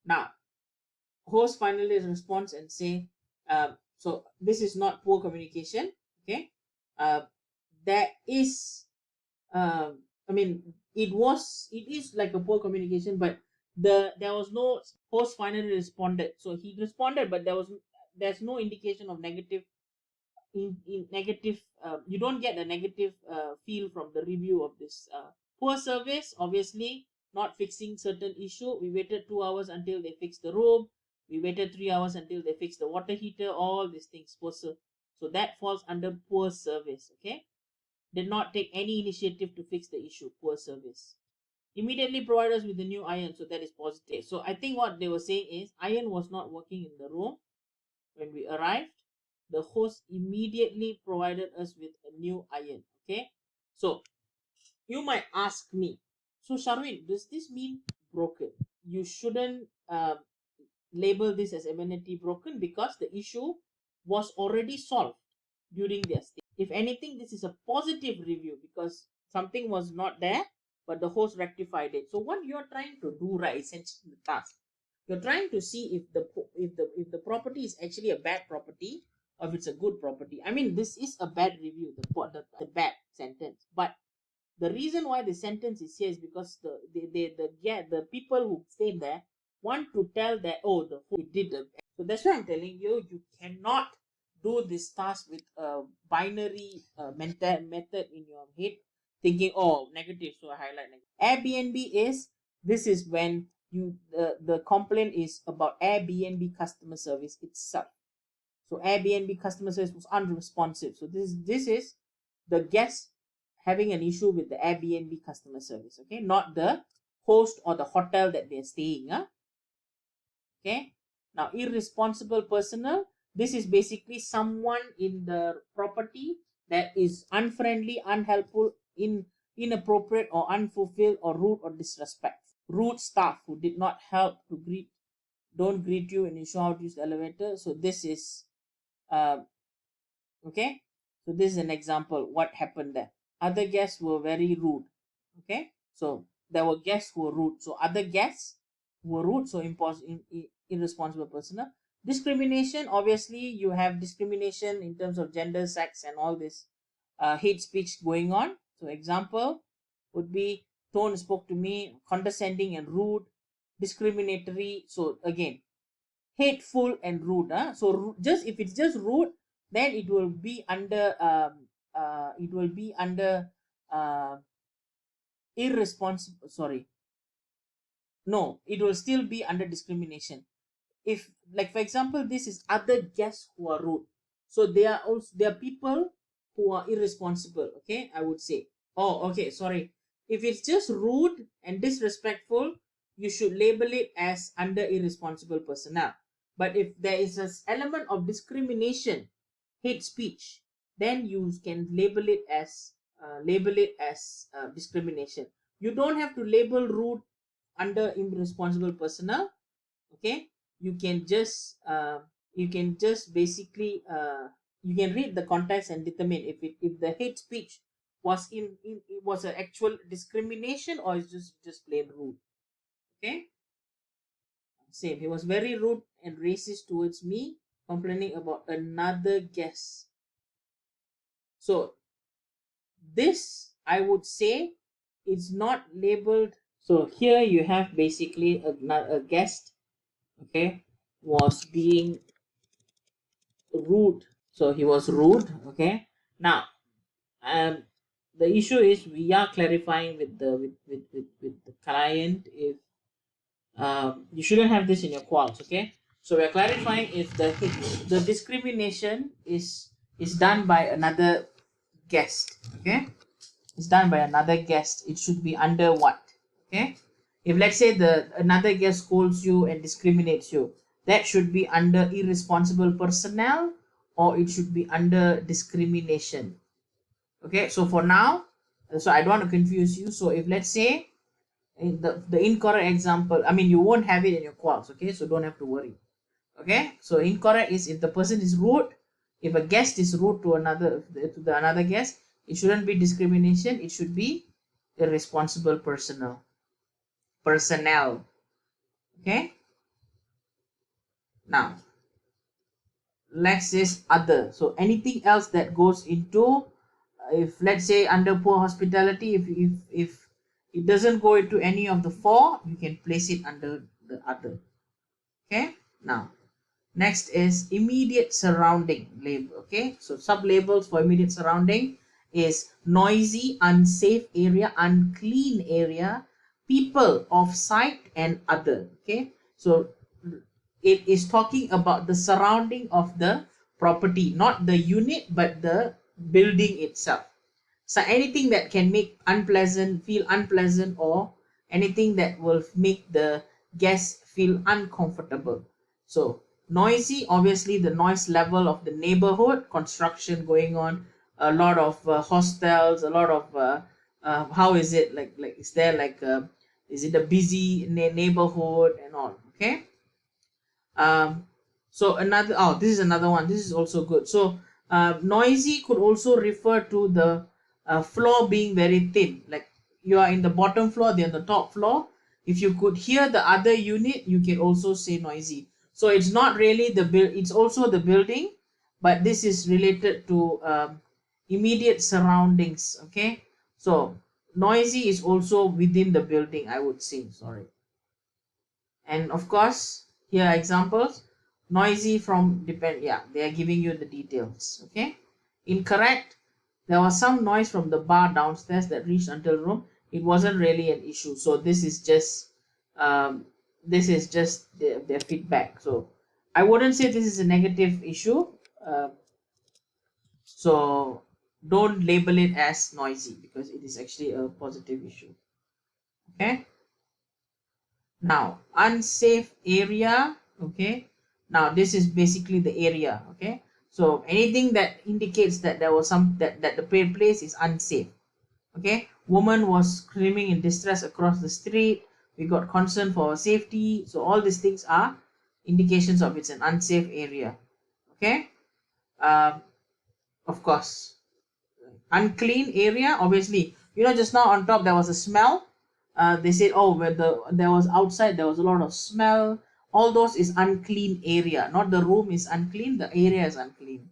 Now, host finally responds and say, so this is not poor communication. Okay, uh, there is, I mean, it is like a poor communication, but there was no host finally responded. So he responded, but there's no indication of negative in negative. You don't get a negative feel from the review of this poor service. Obviously, not fixing certain issue. We waited 2 hours until they fixed the room. We waited 3 hours until they fixed the water heater. All these things so that falls under poor service. Okay, did not take any initiative to fix the issue. Poor service. Immediately provide us with the new iron, so that is positive. So I think what they were saying is iron was not working in the room when we arrived. The host immediately provided us with a new iron. Okay, so you might ask me, so Sharwin, does this mean broken? You shouldn't label this as amenity broken because the issue was already solved during their stay. If anything, this is a positive review because something was not there, but the host rectified it. So what you're trying to do, right, essentially the task, you're trying to see if the property is actually a bad property or if it's a good property. I mean, this is a bad review, the bad sentence, but the reason why the sentence is here is because the people who stayed there want to tell that, oh, the who did the. So that's why I'm telling you, you cannot do this task with a binary method in your head, thinking, oh, negative, so I highlight negative. Airbnb is, this is when the complaint is about Airbnb customer service itself. So Airbnb customer service was unresponsive. So this is the guest having an issue with the Airbnb customer service. Okay, not the host or the hotel that they're staying. Okay. Now, irresponsible personnel. This is basically someone in the property that is unfriendly, unhelpful, inappropriate, or unfulfilled, or rude or disrespectful. Rude staff who did not help to don't greet you when you show how to use the elevator. So this is okay. So this is an example what happened there. Other guests were very rude. Okay, so there were guests who were rude. So other guests were rude. So irresponsible personnel. Discrimination. Obviously, you have discrimination in terms of gender, sex, and all this hate speech going on. So example would be tone spoke to me condescending and rude, discriminatory. So again, hateful and rude. So just if it's just rude, then it will be under uh, irresponsible. Sorry, no, it will still be under discrimination. If, like, for example, this is other guests who are rude, so they are people who are irresponsible. Okay, I would say. Oh, okay, sorry. If it's just rude and disrespectful, you should label it as under irresponsible personnel. But if there is an element of discrimination, hate speech, then you can label it as discrimination. You don't have to label rude under irresponsible personnel. Okay, you can just basically you can read the context and determine if the hate speech was it was an actual discrimination or is just plain rude. Okay, same, he was very rude and racist towards me, complaining about another guest. So this, I would say, is not labeled. So here you have basically a guest, okay, was being rude. So he was rude. Okay, now the issue is we are clarifying with the client if you shouldn't have this in your quals. Okay, so we're clarifying if the discrimination it's done by another guest. Okay, it's done by another guest. It should be under what? Okay, if let's say the another guest scolds you and discriminates you, that should be under irresponsible personnel, or it should be under discrimination. Okay, so for now, so I don't want to confuse you. So if let's say in the incorrect example, I mean, you won't have it in your quals. Okay, so don't have to worry. Okay, so incorrect is if the person is rude, if a guest is rude to another guest, it shouldn't be discrimination, it should be irresponsible personnel. Okay, now let's say other. So anything else that goes into, if let's say under poor hospitality, if it doesn't go into any of the four, you can place it under the other. Okay, now next is immediate surrounding label. Okay, so sub labels for immediate surrounding is noisy, unsafe area, unclean area, people off site, and other. Okay, so it is talking about the surrounding of the property, not the unit but the building itself. So anything that can make feel unpleasant, or anything that will make the guests feel uncomfortable. So noisy, obviously the noise level of the neighborhood, construction going on, a lot of hostels, a lot of how is it like is there like is it a busy neighborhood and all. Okay, so another, oh, this is another one, this is also good. So noisy could also refer to the floor being very thin, like you are in the bottom floor, they're on the top floor. If you could hear the other unit, you can also say noisy. So it's not really the build, it's also the building, but this is related to immediate surroundings. Okay, so noisy is also within the building, I would say. Sorry. And of course, here are examples. Noisy from depend, yeah, they are giving you the details. Okay, incorrect, there was some noise from the bar downstairs that reached until room. It wasn't really an issue. So this is just their feedback. So I wouldn't say this is a negative issue. So don't label it as noisy, because it is actually a positive issue. Okay, now unsafe area. Okay, now this is basically the area. Okay, so anything that indicates that there was that the place is unsafe. Okay, woman was screaming in distress across the street, we got concern for her safety. So all these things are indications of it's an unsafe area. Okay, um, of course, unclean area, obviously, just now on top there was a smell. They said, oh, where there was outside, there was a lot of smell. All those is unclean area, not the room is unclean, the area is unclean.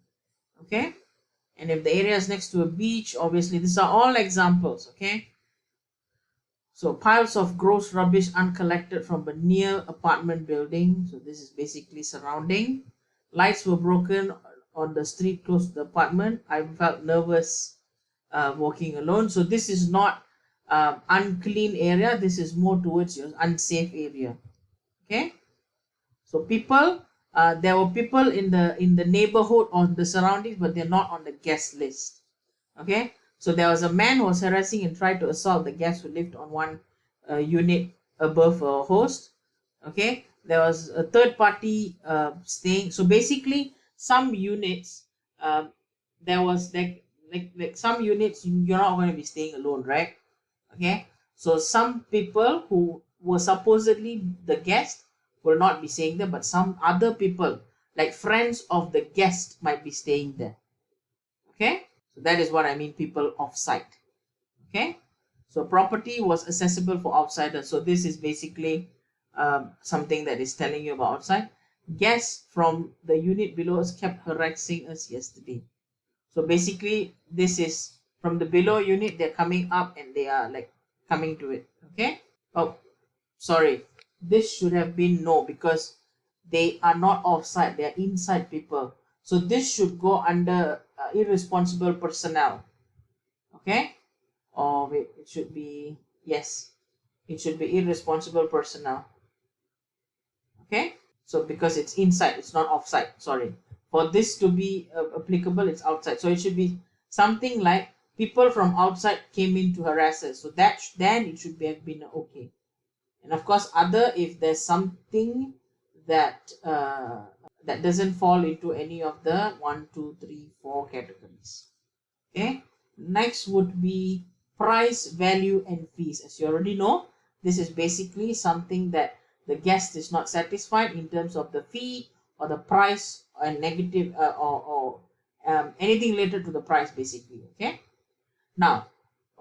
Okay, and if the area is next to a beach, obviously these are all examples. Okay, so piles of gross rubbish uncollected from a near apartment building. So this is basically surrounding. Lights were broken on the street close to the apartment. I felt nervous walking alone. So this is not unclean area. This is more towards your unsafe area. Okay. So people, there were people in the neighborhood or the surroundings, but they're not on the guest list. Okay. So there was a man who was harassing and tried to assault the guest who lived on one unit above a host. Okay, there was a third party staying. So basically, some units, there was like some units you're not going to be staying alone, right? Okay, so some people who were supposedly the guest will not be staying there, but some other people, like friends of the guest, might be staying there. Okay, so that is what I mean, people off site. Okay, so property was accessible for outsiders. So this is basically something that is telling you about outside. Guests from the unit below us kept harassing us yesterday. So basically, this is from the below unit, they're coming up and they are like coming to it. Okay, oh, sorry, this should have been no, because they are not offside, they are inside people. So this should go under irresponsible personnel. Okay, or wait, it should be, yes, it should be irresponsible personnel. Okay, so because it's inside, it's not offside, sorry. for this to be applicable, it's outside. So it should be something like people from outside came in to harass us. So that then it should have been okay. And of course, other, if there's something that that doesn't fall into any of the 1, 2, 3, 4 categories. Okay. Next would be price, value, and fees. As you already know, this is basically something that the guest is not satisfied in terms of the fee or the price, and negative or anything related to the price, basically. Okay. Now,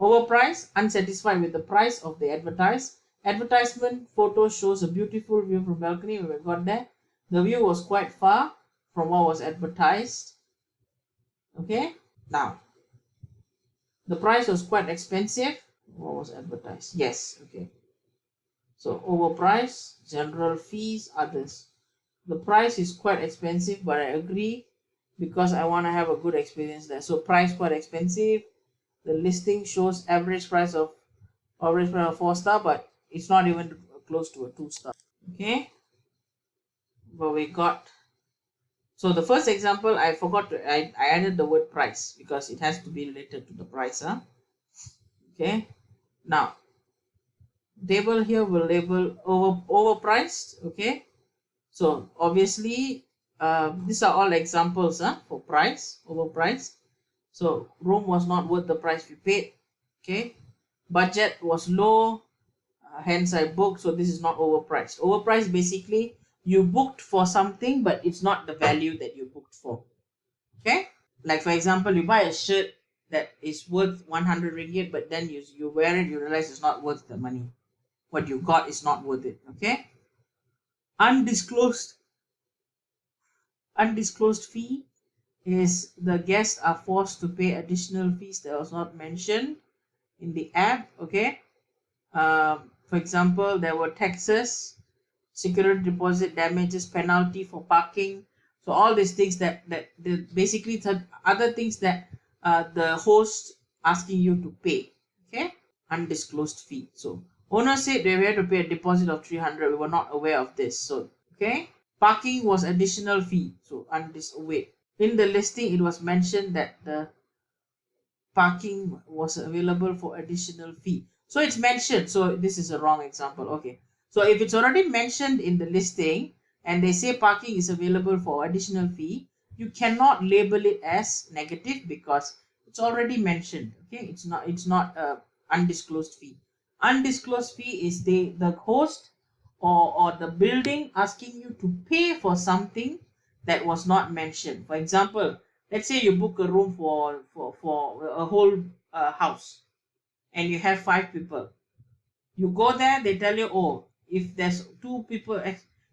overpriced, unsatisfied with the price of the advertisement photo shows a beautiful view from balcony. When we got there, the view was quite far from what was advertised. Okay. Now, the price was quite expensive. What was advertised? Yes. Okay. So overpriced, general fees, others. The price is quite expensive, but I agree because I want to have a good experience there. So price quite expensive. The listing shows average price of 4-star, but it's not even close to a 2-star. Okay. But we got, so the first example, I forgot to, I added the word price because it has to be related to the price. Okay. Now, table here will label overpriced. Okay. So obviously, these are all examples for price, overpriced. So room was not worth the price we paid. Okay. Budget was low, hence I booked. So this is not overpriced. Overpriced, basically you booked for something, but it's not the value that you booked for. Okay. Like for example, you buy a shirt that is worth 100 ringgit, but then you wear it, you realize it's not worth the money. What you got is not worth it. Okay. Undisclosed fee is the guests are forced to pay additional fees that was not mentioned in the app. Okay. For example, there were taxes, security deposit, damages, penalty for parking. So all these things that basically other things that the host asking you to pay. Okay. Undisclosed fee. So owner said they had to pay a deposit of 300. We were not aware of this. So okay. Parking was additional fee. So wait. In the listing, it was mentioned that the parking was available for additional fee. So it's mentioned. So this is a wrong example. Okay. So if it's already mentioned in the listing and they say parking is available for additional fee, you cannot label it as negative because it's already mentioned. Okay. It's not a undisclosed fee. Undisclosed fee is the host or the building asking you to pay for something that was not mentioned. For example, let's say you book a room for a whole house and you have 5 people. You go there, they tell you, oh, if there's 2 people,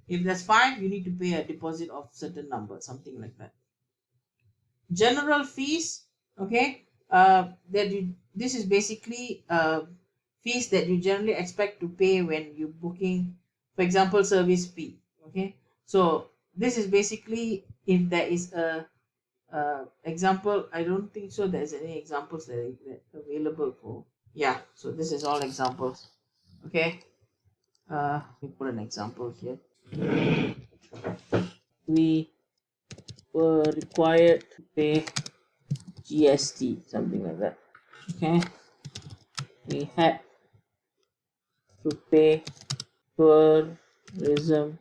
if there's 5, you need to pay a deposit of certain number, something like that. General fees, okay, this is basically fees that you generally expect to pay when you're booking, for example, service fee. Okay, so this is basically if there is a example. I don't think so there's any examples that are available for. Yeah, so this is all examples. Okay, let me put an example here. We were required to pay GST, something like that. Okay, we had to pay tourism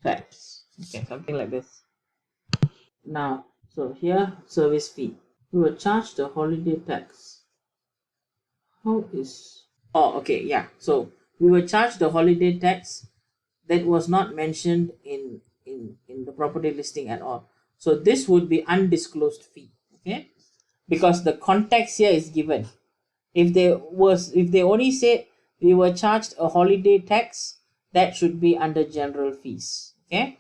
tax. Okay, something like this. Now, so here, service fee. We were charged the holiday tax. How is... Oh, okay, yeah. So we were charged the holiday tax that was not mentioned in the property listing at all. So this would be undisclosed fee. Okay, because the context here is given. If they only said we were charged a holiday tax, that should be under general fees. Okay.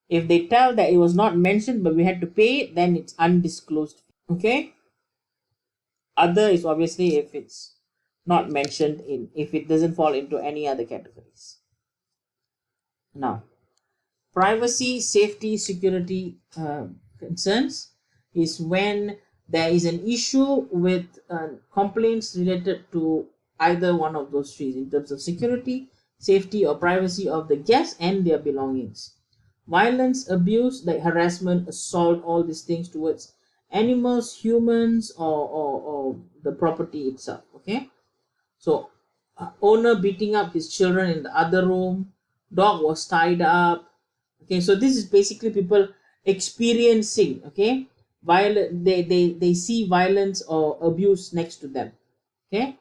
If they tell that it was not mentioned but we had to pay it, then it's undisclosed. Okay. Other is obviously if it's not mentioned if it doesn't fall into any other categories. Now, privacy, safety, security concerns is when there is an issue with complaints related to either one of those three in terms of security, safety, or privacy of the guests and their belongings. Violence, abuse, like harassment, assault, all these things towards animals, humans, or the property itself. Okay, so owner beating up his children in the other room, dog was tied up. Okay, so this is basically people experiencing, okay, violent, they see violence or abuse next to them. Okay,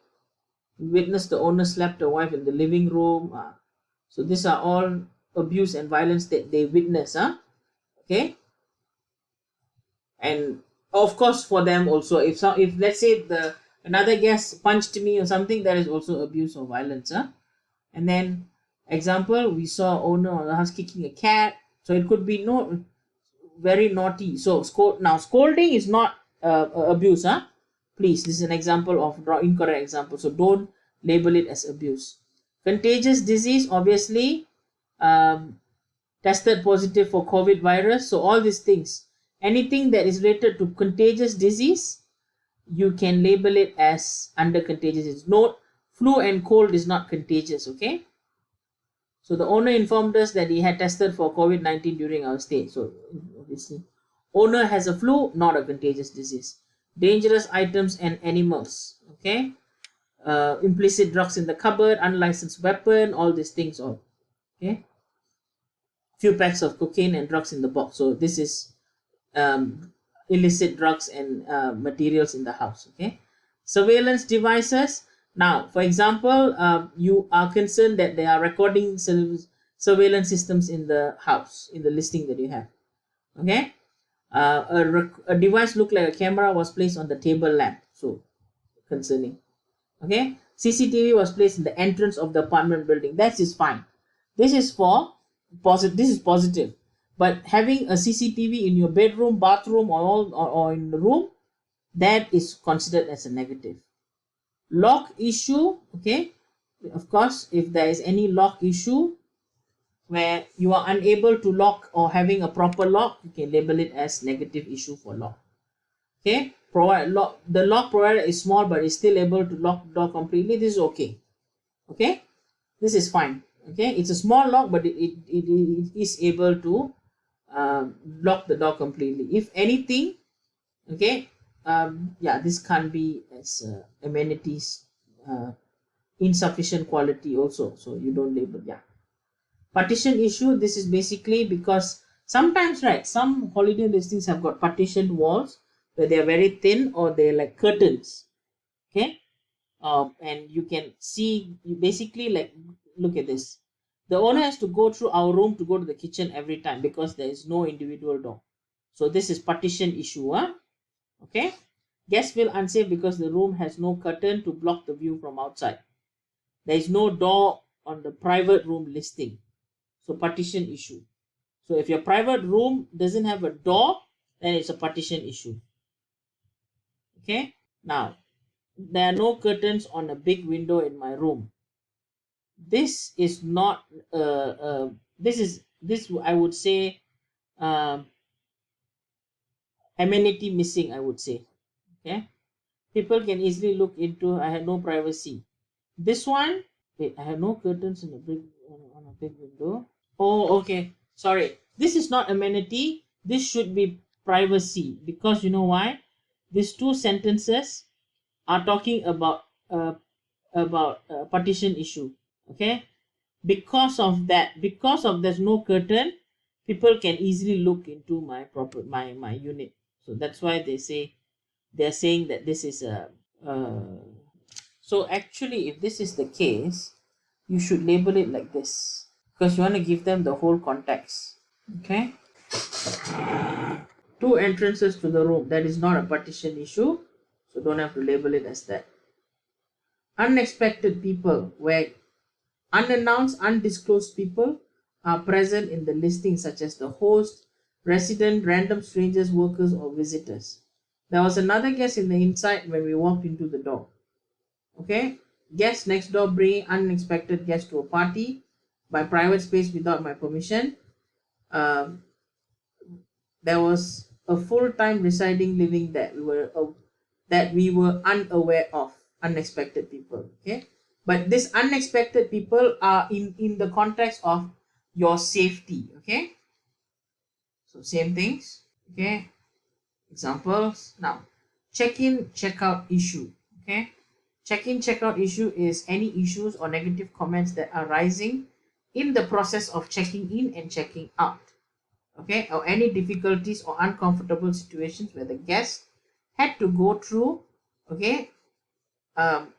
witness the owner slapped the wife in the living room. So these are all abuse and violence that they witness. Okay, and of course for them also, if let's say the another guest punched me or something, that is also abuse or violence. And then example, we saw owner of the house kicking a cat, so it could be no very naughty. So now scolding is not abuse. Please, this is an example of incorrect example, so don't label it as abuse. Contagious disease, obviously, um, tested positive for COVID virus. So all these things, anything that is related to contagious disease, you can label it as under contagious disease. Note, flu and cold is not contagious. Okay, so the owner informed us that he had tested for COVID-19 during our stay. So obviously, owner has a flu, not a contagious disease. Dangerous items and animals. Okay, implicit drugs in the cupboard, unlicensed weapon, all these things. All okay. Few packs of cocaine and drugs in the box. So this is illicit drugs and materials in the house. Okay, surveillance devices. Now, for example, you are concerned that there are recording surveillance systems in the house in the listing that you have. Okay, a device looked like a camera was placed on the table lamp. So concerning. Okay, CCTV was placed in the entrance of the apartment building. That is fine. This is for positive. This is positive. But having a CCTV in your bedroom, bathroom, or in the room, that is considered as a negative. Lock issue. Okay, of course, if there is any lock issue where you are unable to lock or having a proper lock, you can label it as negative issue for lock. Okay, the lock provided is small but is still able to lock the door completely. This is okay. Okay, this is fine. Okay, it's a small lock, but it is able to lock the door completely. If anything, okay, yeah, this can't be as amenities, insufficient quality also, so you don't label. Yeah, partition issue, this is basically because sometimes, right, some holiday listings have got partitioned walls where they are very thin or they're like curtains. Okay, and you can see, you basically, like, look at this, the owner has to go through our room to go to the kitchen every time because there is no individual door. So this is partition issue. Okay, guests feel unsafe because the room has no curtain to block the view from outside. There is no door on the private room listing. So partition issue. So if your private room doesn't have a door, then it's a partition issue. Okay, now there are no curtains on a big window in my room. This is not this I would say amenity missing, I would say. Okay, people can easily look into, I had no privacy. This one, wait, I have no curtains in a big on a big window. Oh, okay, sorry, this is not amenity, this should be privacy, because you know why? These two sentences are talking about partition issue. Okay, because of there's no curtain, people can easily look into my unit. So that's why they're saying that this is a so actually, if this is the case, you should label it like this because you want to give them the whole context. Okay, two entrances to the room, that is not a partition issue, so don't have to label it as that. Unexpected people, where unannounced, undisclosed people are present in the listing, such as the host, resident, random strangers, workers, or visitors. There was another guest in the inside when we walked into the door. Okay, guest next door bringing unexpected guest to a party by private space without my permission. Um, there was a full-time residing living that we were unaware of. Unexpected people. Okay, but these unexpected people are in the context of your safety. Okay, So same things. Okay, examples. Now, check-in, check-out issue. Okay, check-in, check-out issue is any issues or negative comments that are arising in the process of checking in and checking out. Okay, or any difficulties or uncomfortable situations where the guest had to go through, okay, um,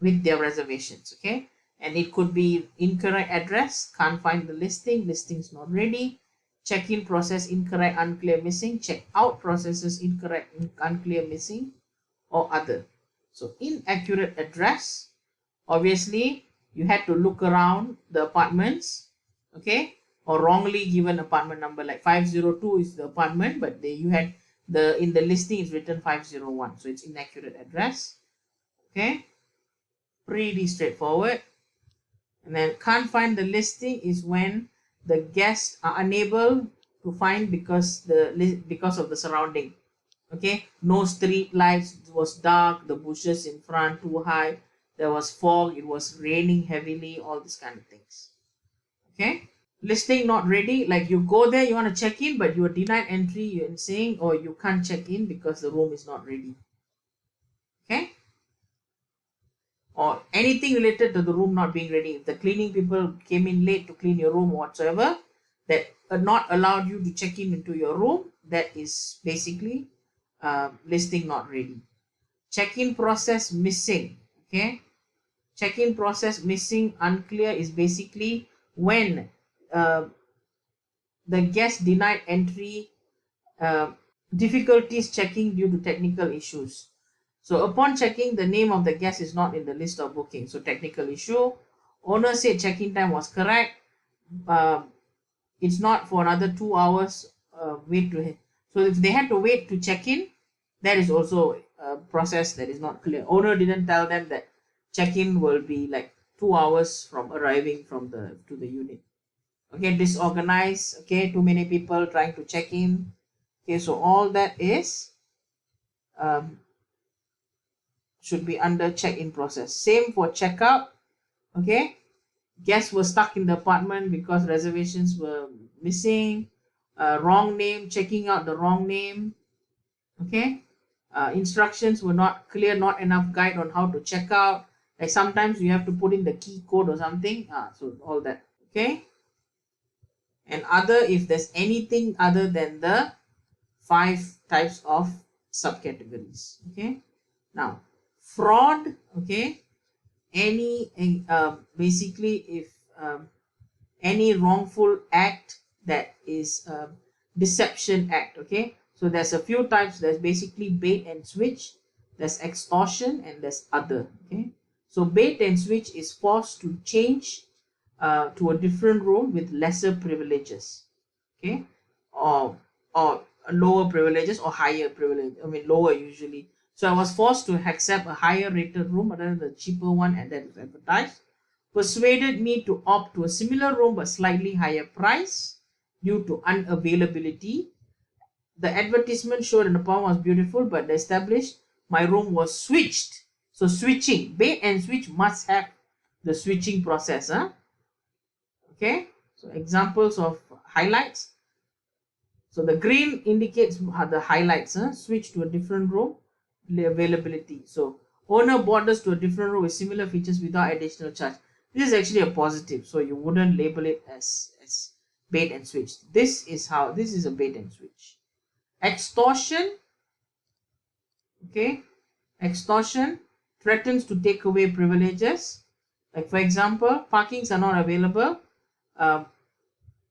with their reservations. Okay, and it could be incorrect address, can't find the listing's not ready, check-in process incorrect, unclear, missing, check-out processes incorrect, unclear, missing, or other. So inaccurate address, obviously you had to look around the apartments, okay, or wrongly given apartment number, like 502 is the apartment, but you had the in the listing is written 501, so it's inaccurate address. Okay, pretty straightforward. And then can't find the listing is when the guests are unable to find because of the surrounding. Okay, no street lights, it was dark, the bushes in front too high, there was fog, it was raining heavily, all these kind of things. Okay, listing not ready, like you go there, you want to check in, but you are denied entry, you're saying, or you can't check in because the room is not ready. Okay, or anything related to the room not being ready. If the cleaning people came in late to clean your room or whatsoever, that are not allowed you to check in into your room, that is basically listing not ready. Check-in process missing. Okay, check-in process missing, unclear, is basically when the guest denied entry, uh, difficulties checking due to technical issues. So upon checking, the name of the guest is not in the list of booking. So technical issue. Owner said check-in time was correct. It's not for another 2 hours. Wait to. So if they had to wait to check in, that is also a process that is not clear. Owner didn't tell them that check-in will be like 2 hours from arriving from the to the unit. Okay, disorganized. Okay, too many people trying to check in. Okay, so all that is should be under check-in process. Same for checkout. Okay, guests were stuck in the apartment because reservations were missing, wrong name, checking out the wrong name. Okay, instructions were not clear, not enough guide on how to check out, like sometimes you have to put in the key code or something, so all that. Okay, and other, if there's anything other than the 5 types of subcategories. Okay, now fraud. Okay, any basically if any wrongful act that is deception act. Okay, so there's a few types. There's basically bait and switch, there's extortion, and there's other. Okay, so bait and switch is forced to change to a different room with lesser privileges. Okay, or lower privileges or higher privilege, I mean lower usually. So I was forced to accept a higher rated room rather than the cheaper one, and that is advertised. Persuaded me to opt to a similar room but slightly higher price due to unavailability. The advertisement showed an apartment was beautiful, but the established my room was switched. So switching, bait and switch must have the switching process. Okay, so examples of highlights. So the green indicates the highlights. Switch to a different room, availability. So owner bought us to a different room with similar features without additional charge. This is actually a positive, so you wouldn't label it as bait and switch. This is a bait and switch. Extortion. Okay, extortion threatens to take away privileges. Like for example, parkings are not available.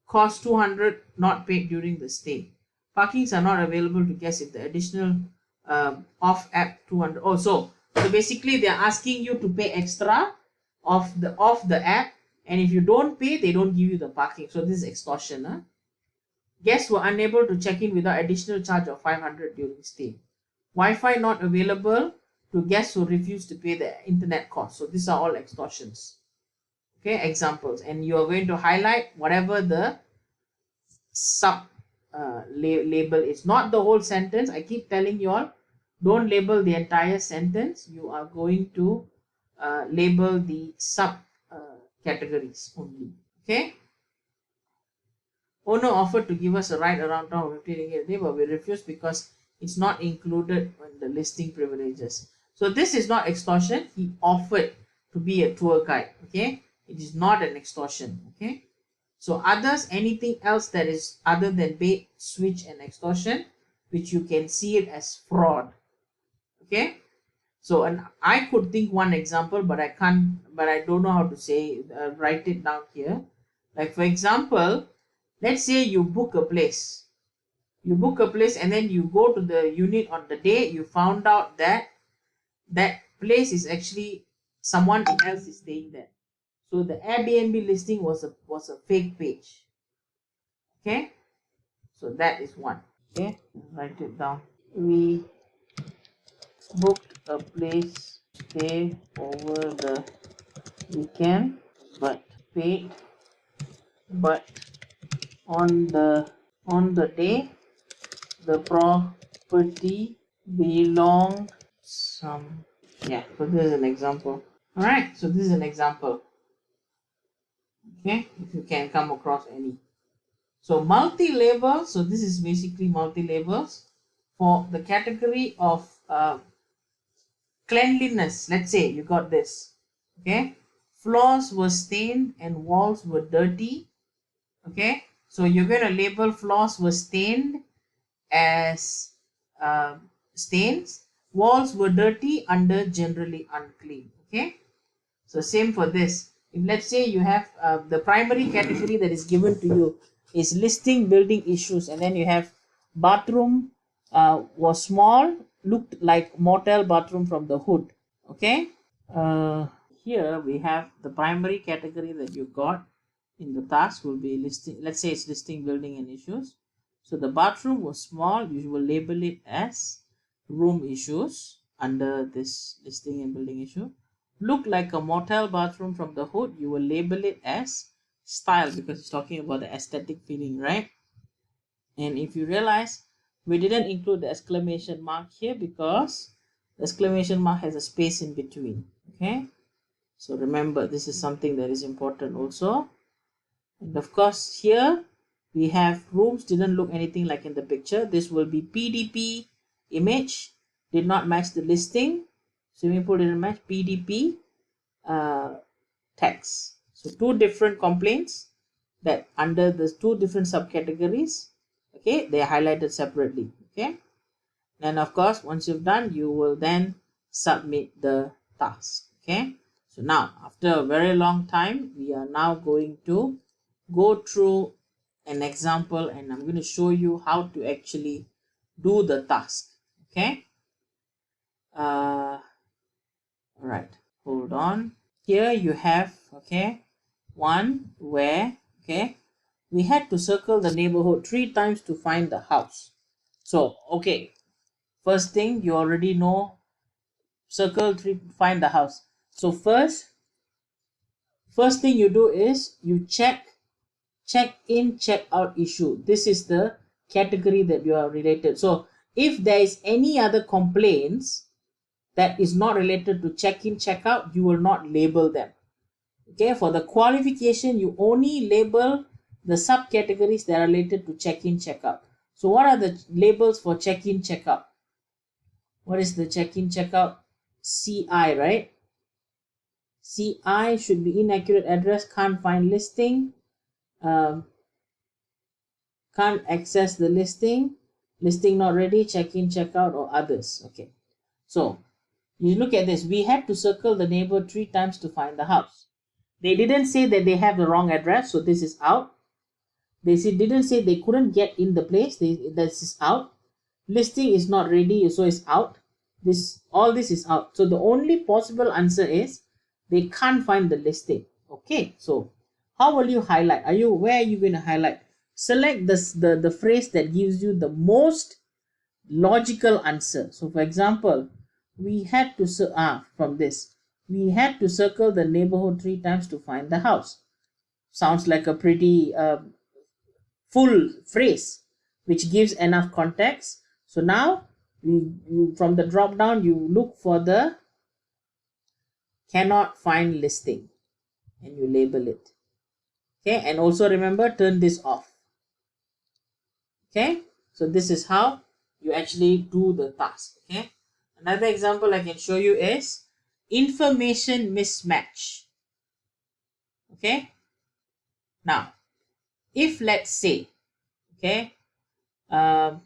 Cost 200 not paid during the stay. Parkings are not available to guests if the additional off app 200. So basically they are asking you to pay extra off the app, and if you don't pay, they don't give you the parking. So this is extortion. Guests were unable to check in without additional charge of 500 during stay. Wi-Fi not available to guests who refuse to pay the internet cost. So these are all extortions. Okay, examples, and you are going to highlight whatever the sub label is, not the whole sentence. I keep telling you all, don't label the entire sentence. You are going to label the sub categories only. Okay, Owner offered to give us a ride around town for 50 ringgit a day, but we refused because it's not included in the listing privileges. So this is not extortion. He offered to be a tour guide. Okay, it is not an extortion. Okay, so others, anything else that is other than bait, switch, and extortion, which you can see it as fraud. Okay, so and I could think one example, but I can't, but I don't know how to say, write it down here. Like for example, let's say you book a place. You book a place and then you go to the unit on the day you found out that that place is actually someone else is staying there. So the Airbnb listing was a fake page. Okay, so that is one. Okay, write it down. We booked a place stay over the weekend, but paid, but on the day the property belonged some. Yeah, so this is an example. All right, so this is an example. Okay, if you can come across any. So multi-label, so this is basically multi-labels for the category of cleanliness. Let's say you got this. Okay, floors were stained and walls were dirty. Okay, so you're going to label floors were stained as stains, walls were dirty under generally unclean. Okay, so same for this. If let's say you have the primary category that is given to you is listing building issues, and then you have bathroom was small, looked like motel bathroom from the hood. Okay, uh, here we have the primary category that you got in the task will be listing. Let's say it's listing building and issues. So the bathroom was small, you will label it as room issues under this listing and building issue. Look like a motel bathroom from the hood, you will label it as style because it's talking about the aesthetic feeling, right? And if you realize, we didn't include the exclamation mark here because the exclamation mark has a space in between. Okay, so remember this is something that is important also. And of course here we have rooms didn't look anything like in the picture. This will be PDP image, did not match the listing. Swimming pool didn't match PDP text. So two different complaints that under the two different subcategories. Okay, they are highlighted separately. Okay, and of course once you've done, you will then submit the task. Okay, so now after a very long time, we are now going to go through an example and I'm going to show you how to actually do the task. Okay, all right, hold on. Here you have, okay, one where, okay, we had to circle the neighborhood 3 times to find the house. So okay, first thing you already know, circle 3 find the house. So first thing you do is you check in, check out issue. This is the category that you are related. So if there is any other complaints that is not related to check in, check out, you will not label them. Okay, for the qualification, you only label the subcategories that are related to check in, check out. So what are the labels for check in, check out? What is the check in, check out? CI, right? CI should be inaccurate address, can't find listing, can't access the listing, listing not ready, check in, check out, or others. Okay, so you look at this. We had to circle the neighbor 3 times to find the house. They didn't say that they have the wrong address, so this is out. They didn't say they couldn't get in the place. This is out. Listing is not ready, so it's out. All this is out. So the only possible answer is they can't find the listing. Okay, so how will you highlight? Where are you going to highlight? Select the phrase that gives you the most logical answer. So for example, we had to from this we had to circle the neighborhood 3 times to find the house. Sounds like a pretty full phrase which gives enough context. So now you from the drop down, you look for the cannot find listing and you label it. Okay, and also remember, turn this off. Okay, so this is how you actually do the task. Okay, another example I can show you is information mismatch. Okay, now if let's say, okay, um,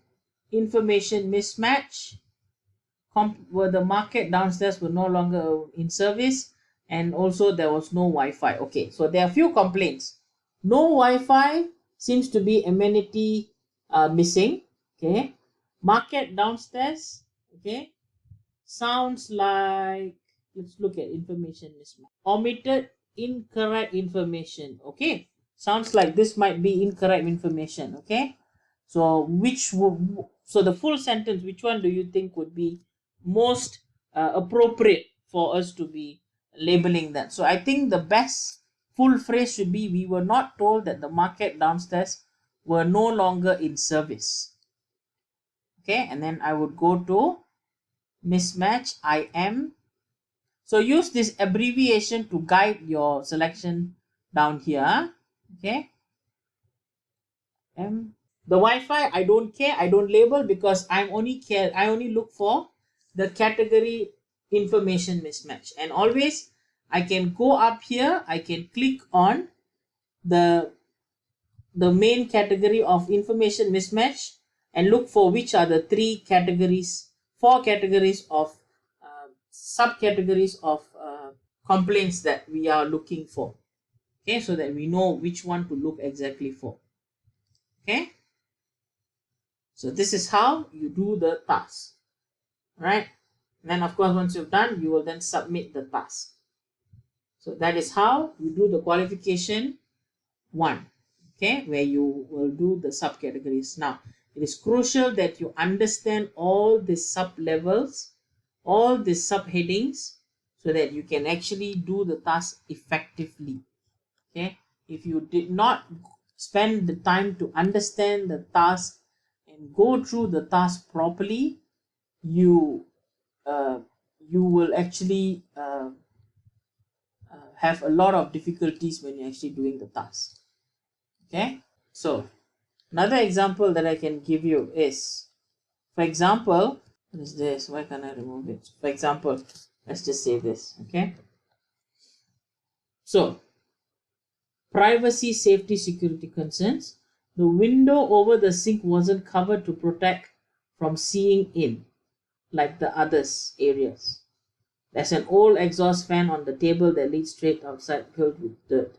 information mismatch, where the market downstairs were no longer in service, and also there was no Wi-Fi. Okay, so there are a few complaints. No Wi-Fi seems to be amenity missing. Okay, market downstairs. Okay, sounds like, let's look at information mismatch. Omitted incorrect information. Okay, sounds like this might be incorrect information. Okay, so so the full sentence, which one do you think would be most appropriate for us to be labeling that? So I think the best full phrase should be, we were not told that the market downstairs were no longer in service. Okay, and then I would go to mismatch. I am. So use this abbreviation to guide your selection down here. Okay, the Wi-Fi, I don't care, I don't label, because I only look for the category information mismatch. And always I can go up here, I can click on the main category of information mismatch and look for which are the four categories of subcategories of complaints that we are looking for. Okay, so that we know which one to look exactly for. Okay, so this is how you do the task. Right, and then of course once you've done, you will then submit the task. So that is how you do the qualification 1. Okay, where you will do the subcategories. Now it is crucial that you understand all the sub levels, all the subheadings, so that you can actually do the task effectively. Okay, if you did not spend the time to understand the task and go through the task properly, you will actually have a lot of difficulties when you're actually doing the task. Okay, so another example that I can give you is, for example, what is this? Why can't I remove it? For example, let's just say this. Okay, so privacy, safety, security concerns. The window over the sink wasn't covered to protect from seeing in, like the others areas. There's an old exhaust fan on the table that leads straight outside, filled with dirt.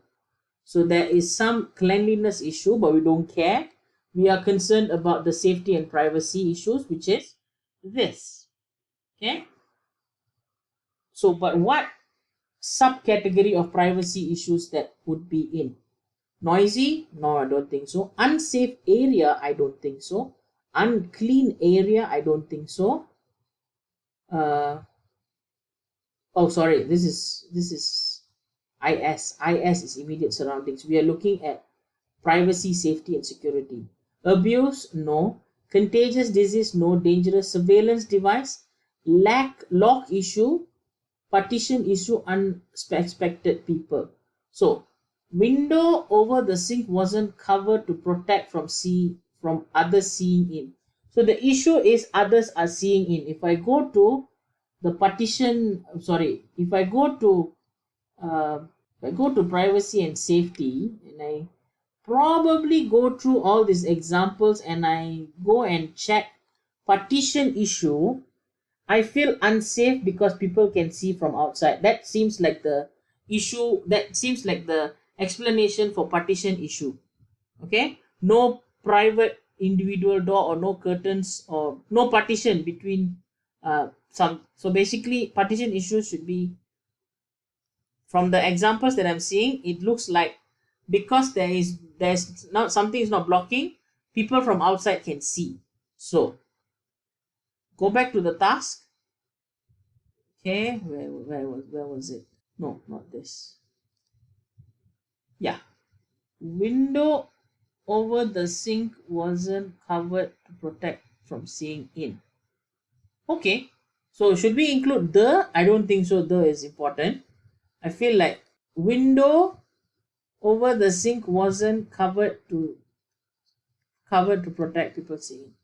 So there is some cleanliness issue, but we don't care. We are concerned about the safety and privacy issues, which is this. Okay. So, but what subcategory of privacy issues that would be in? Noisy? No, I don't think so. Unsafe area? I don't think so. Unclean area? I don't think so. Oh, sorry. This is IS. IS is immediate surroundings. We are looking at privacy, safety, and security. Abuse? No. Contagious disease? No. Dangerous surveillance device? Lock issue? Partition issue? Unexpected people. So, window over the sink wasn't covered to protect from others seeing in. So the issue is others are seeing in. If I go to the partition, sorry, if I go to privacy and safety, and I probably go through all these examples and I go and check partition issue, I feel unsafe because people can see from outside. That seems like the issue, that seems like the explanation for partition issue. Okay, no private individual door, or no curtains, or no partition between so basically partition issues should be, from the examples that I'm seeing, it looks like because there's not, something is not blocking, people from outside can see. So go back to the task. Okay, where was it? No, not this. Yeah, window over the sink wasn't covered to protect from seeing in. Okay, so should we include the? I don't think so. The is important. I feel like window over the sink wasn't covered covered to protect people seeing.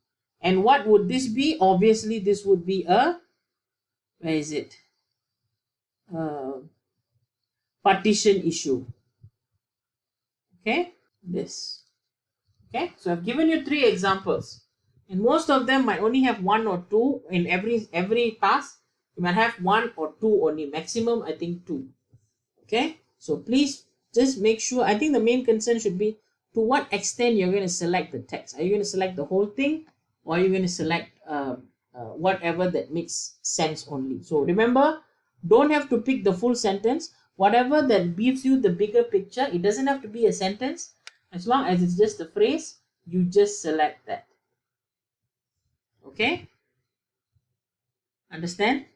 And what would this be? Obviously, this would be a, where is it? Partition issue. Okay, this. Okay, so I've given you 3 examples, and most of them might only have 1 or 2 in every task. You might have 1 or 2 only, maximum I think 2. Okay, so please just make sure. I think the main concern should be to what extent you're going to select the text. Are you going to select the whole thing, or are you going to select whatever that makes sense only? So remember, don't have to pick the full sentence. Whatever that gives you the bigger picture, it doesn't have to be a sentence. As long as it's just a phrase, you just select that. Okay? Understand?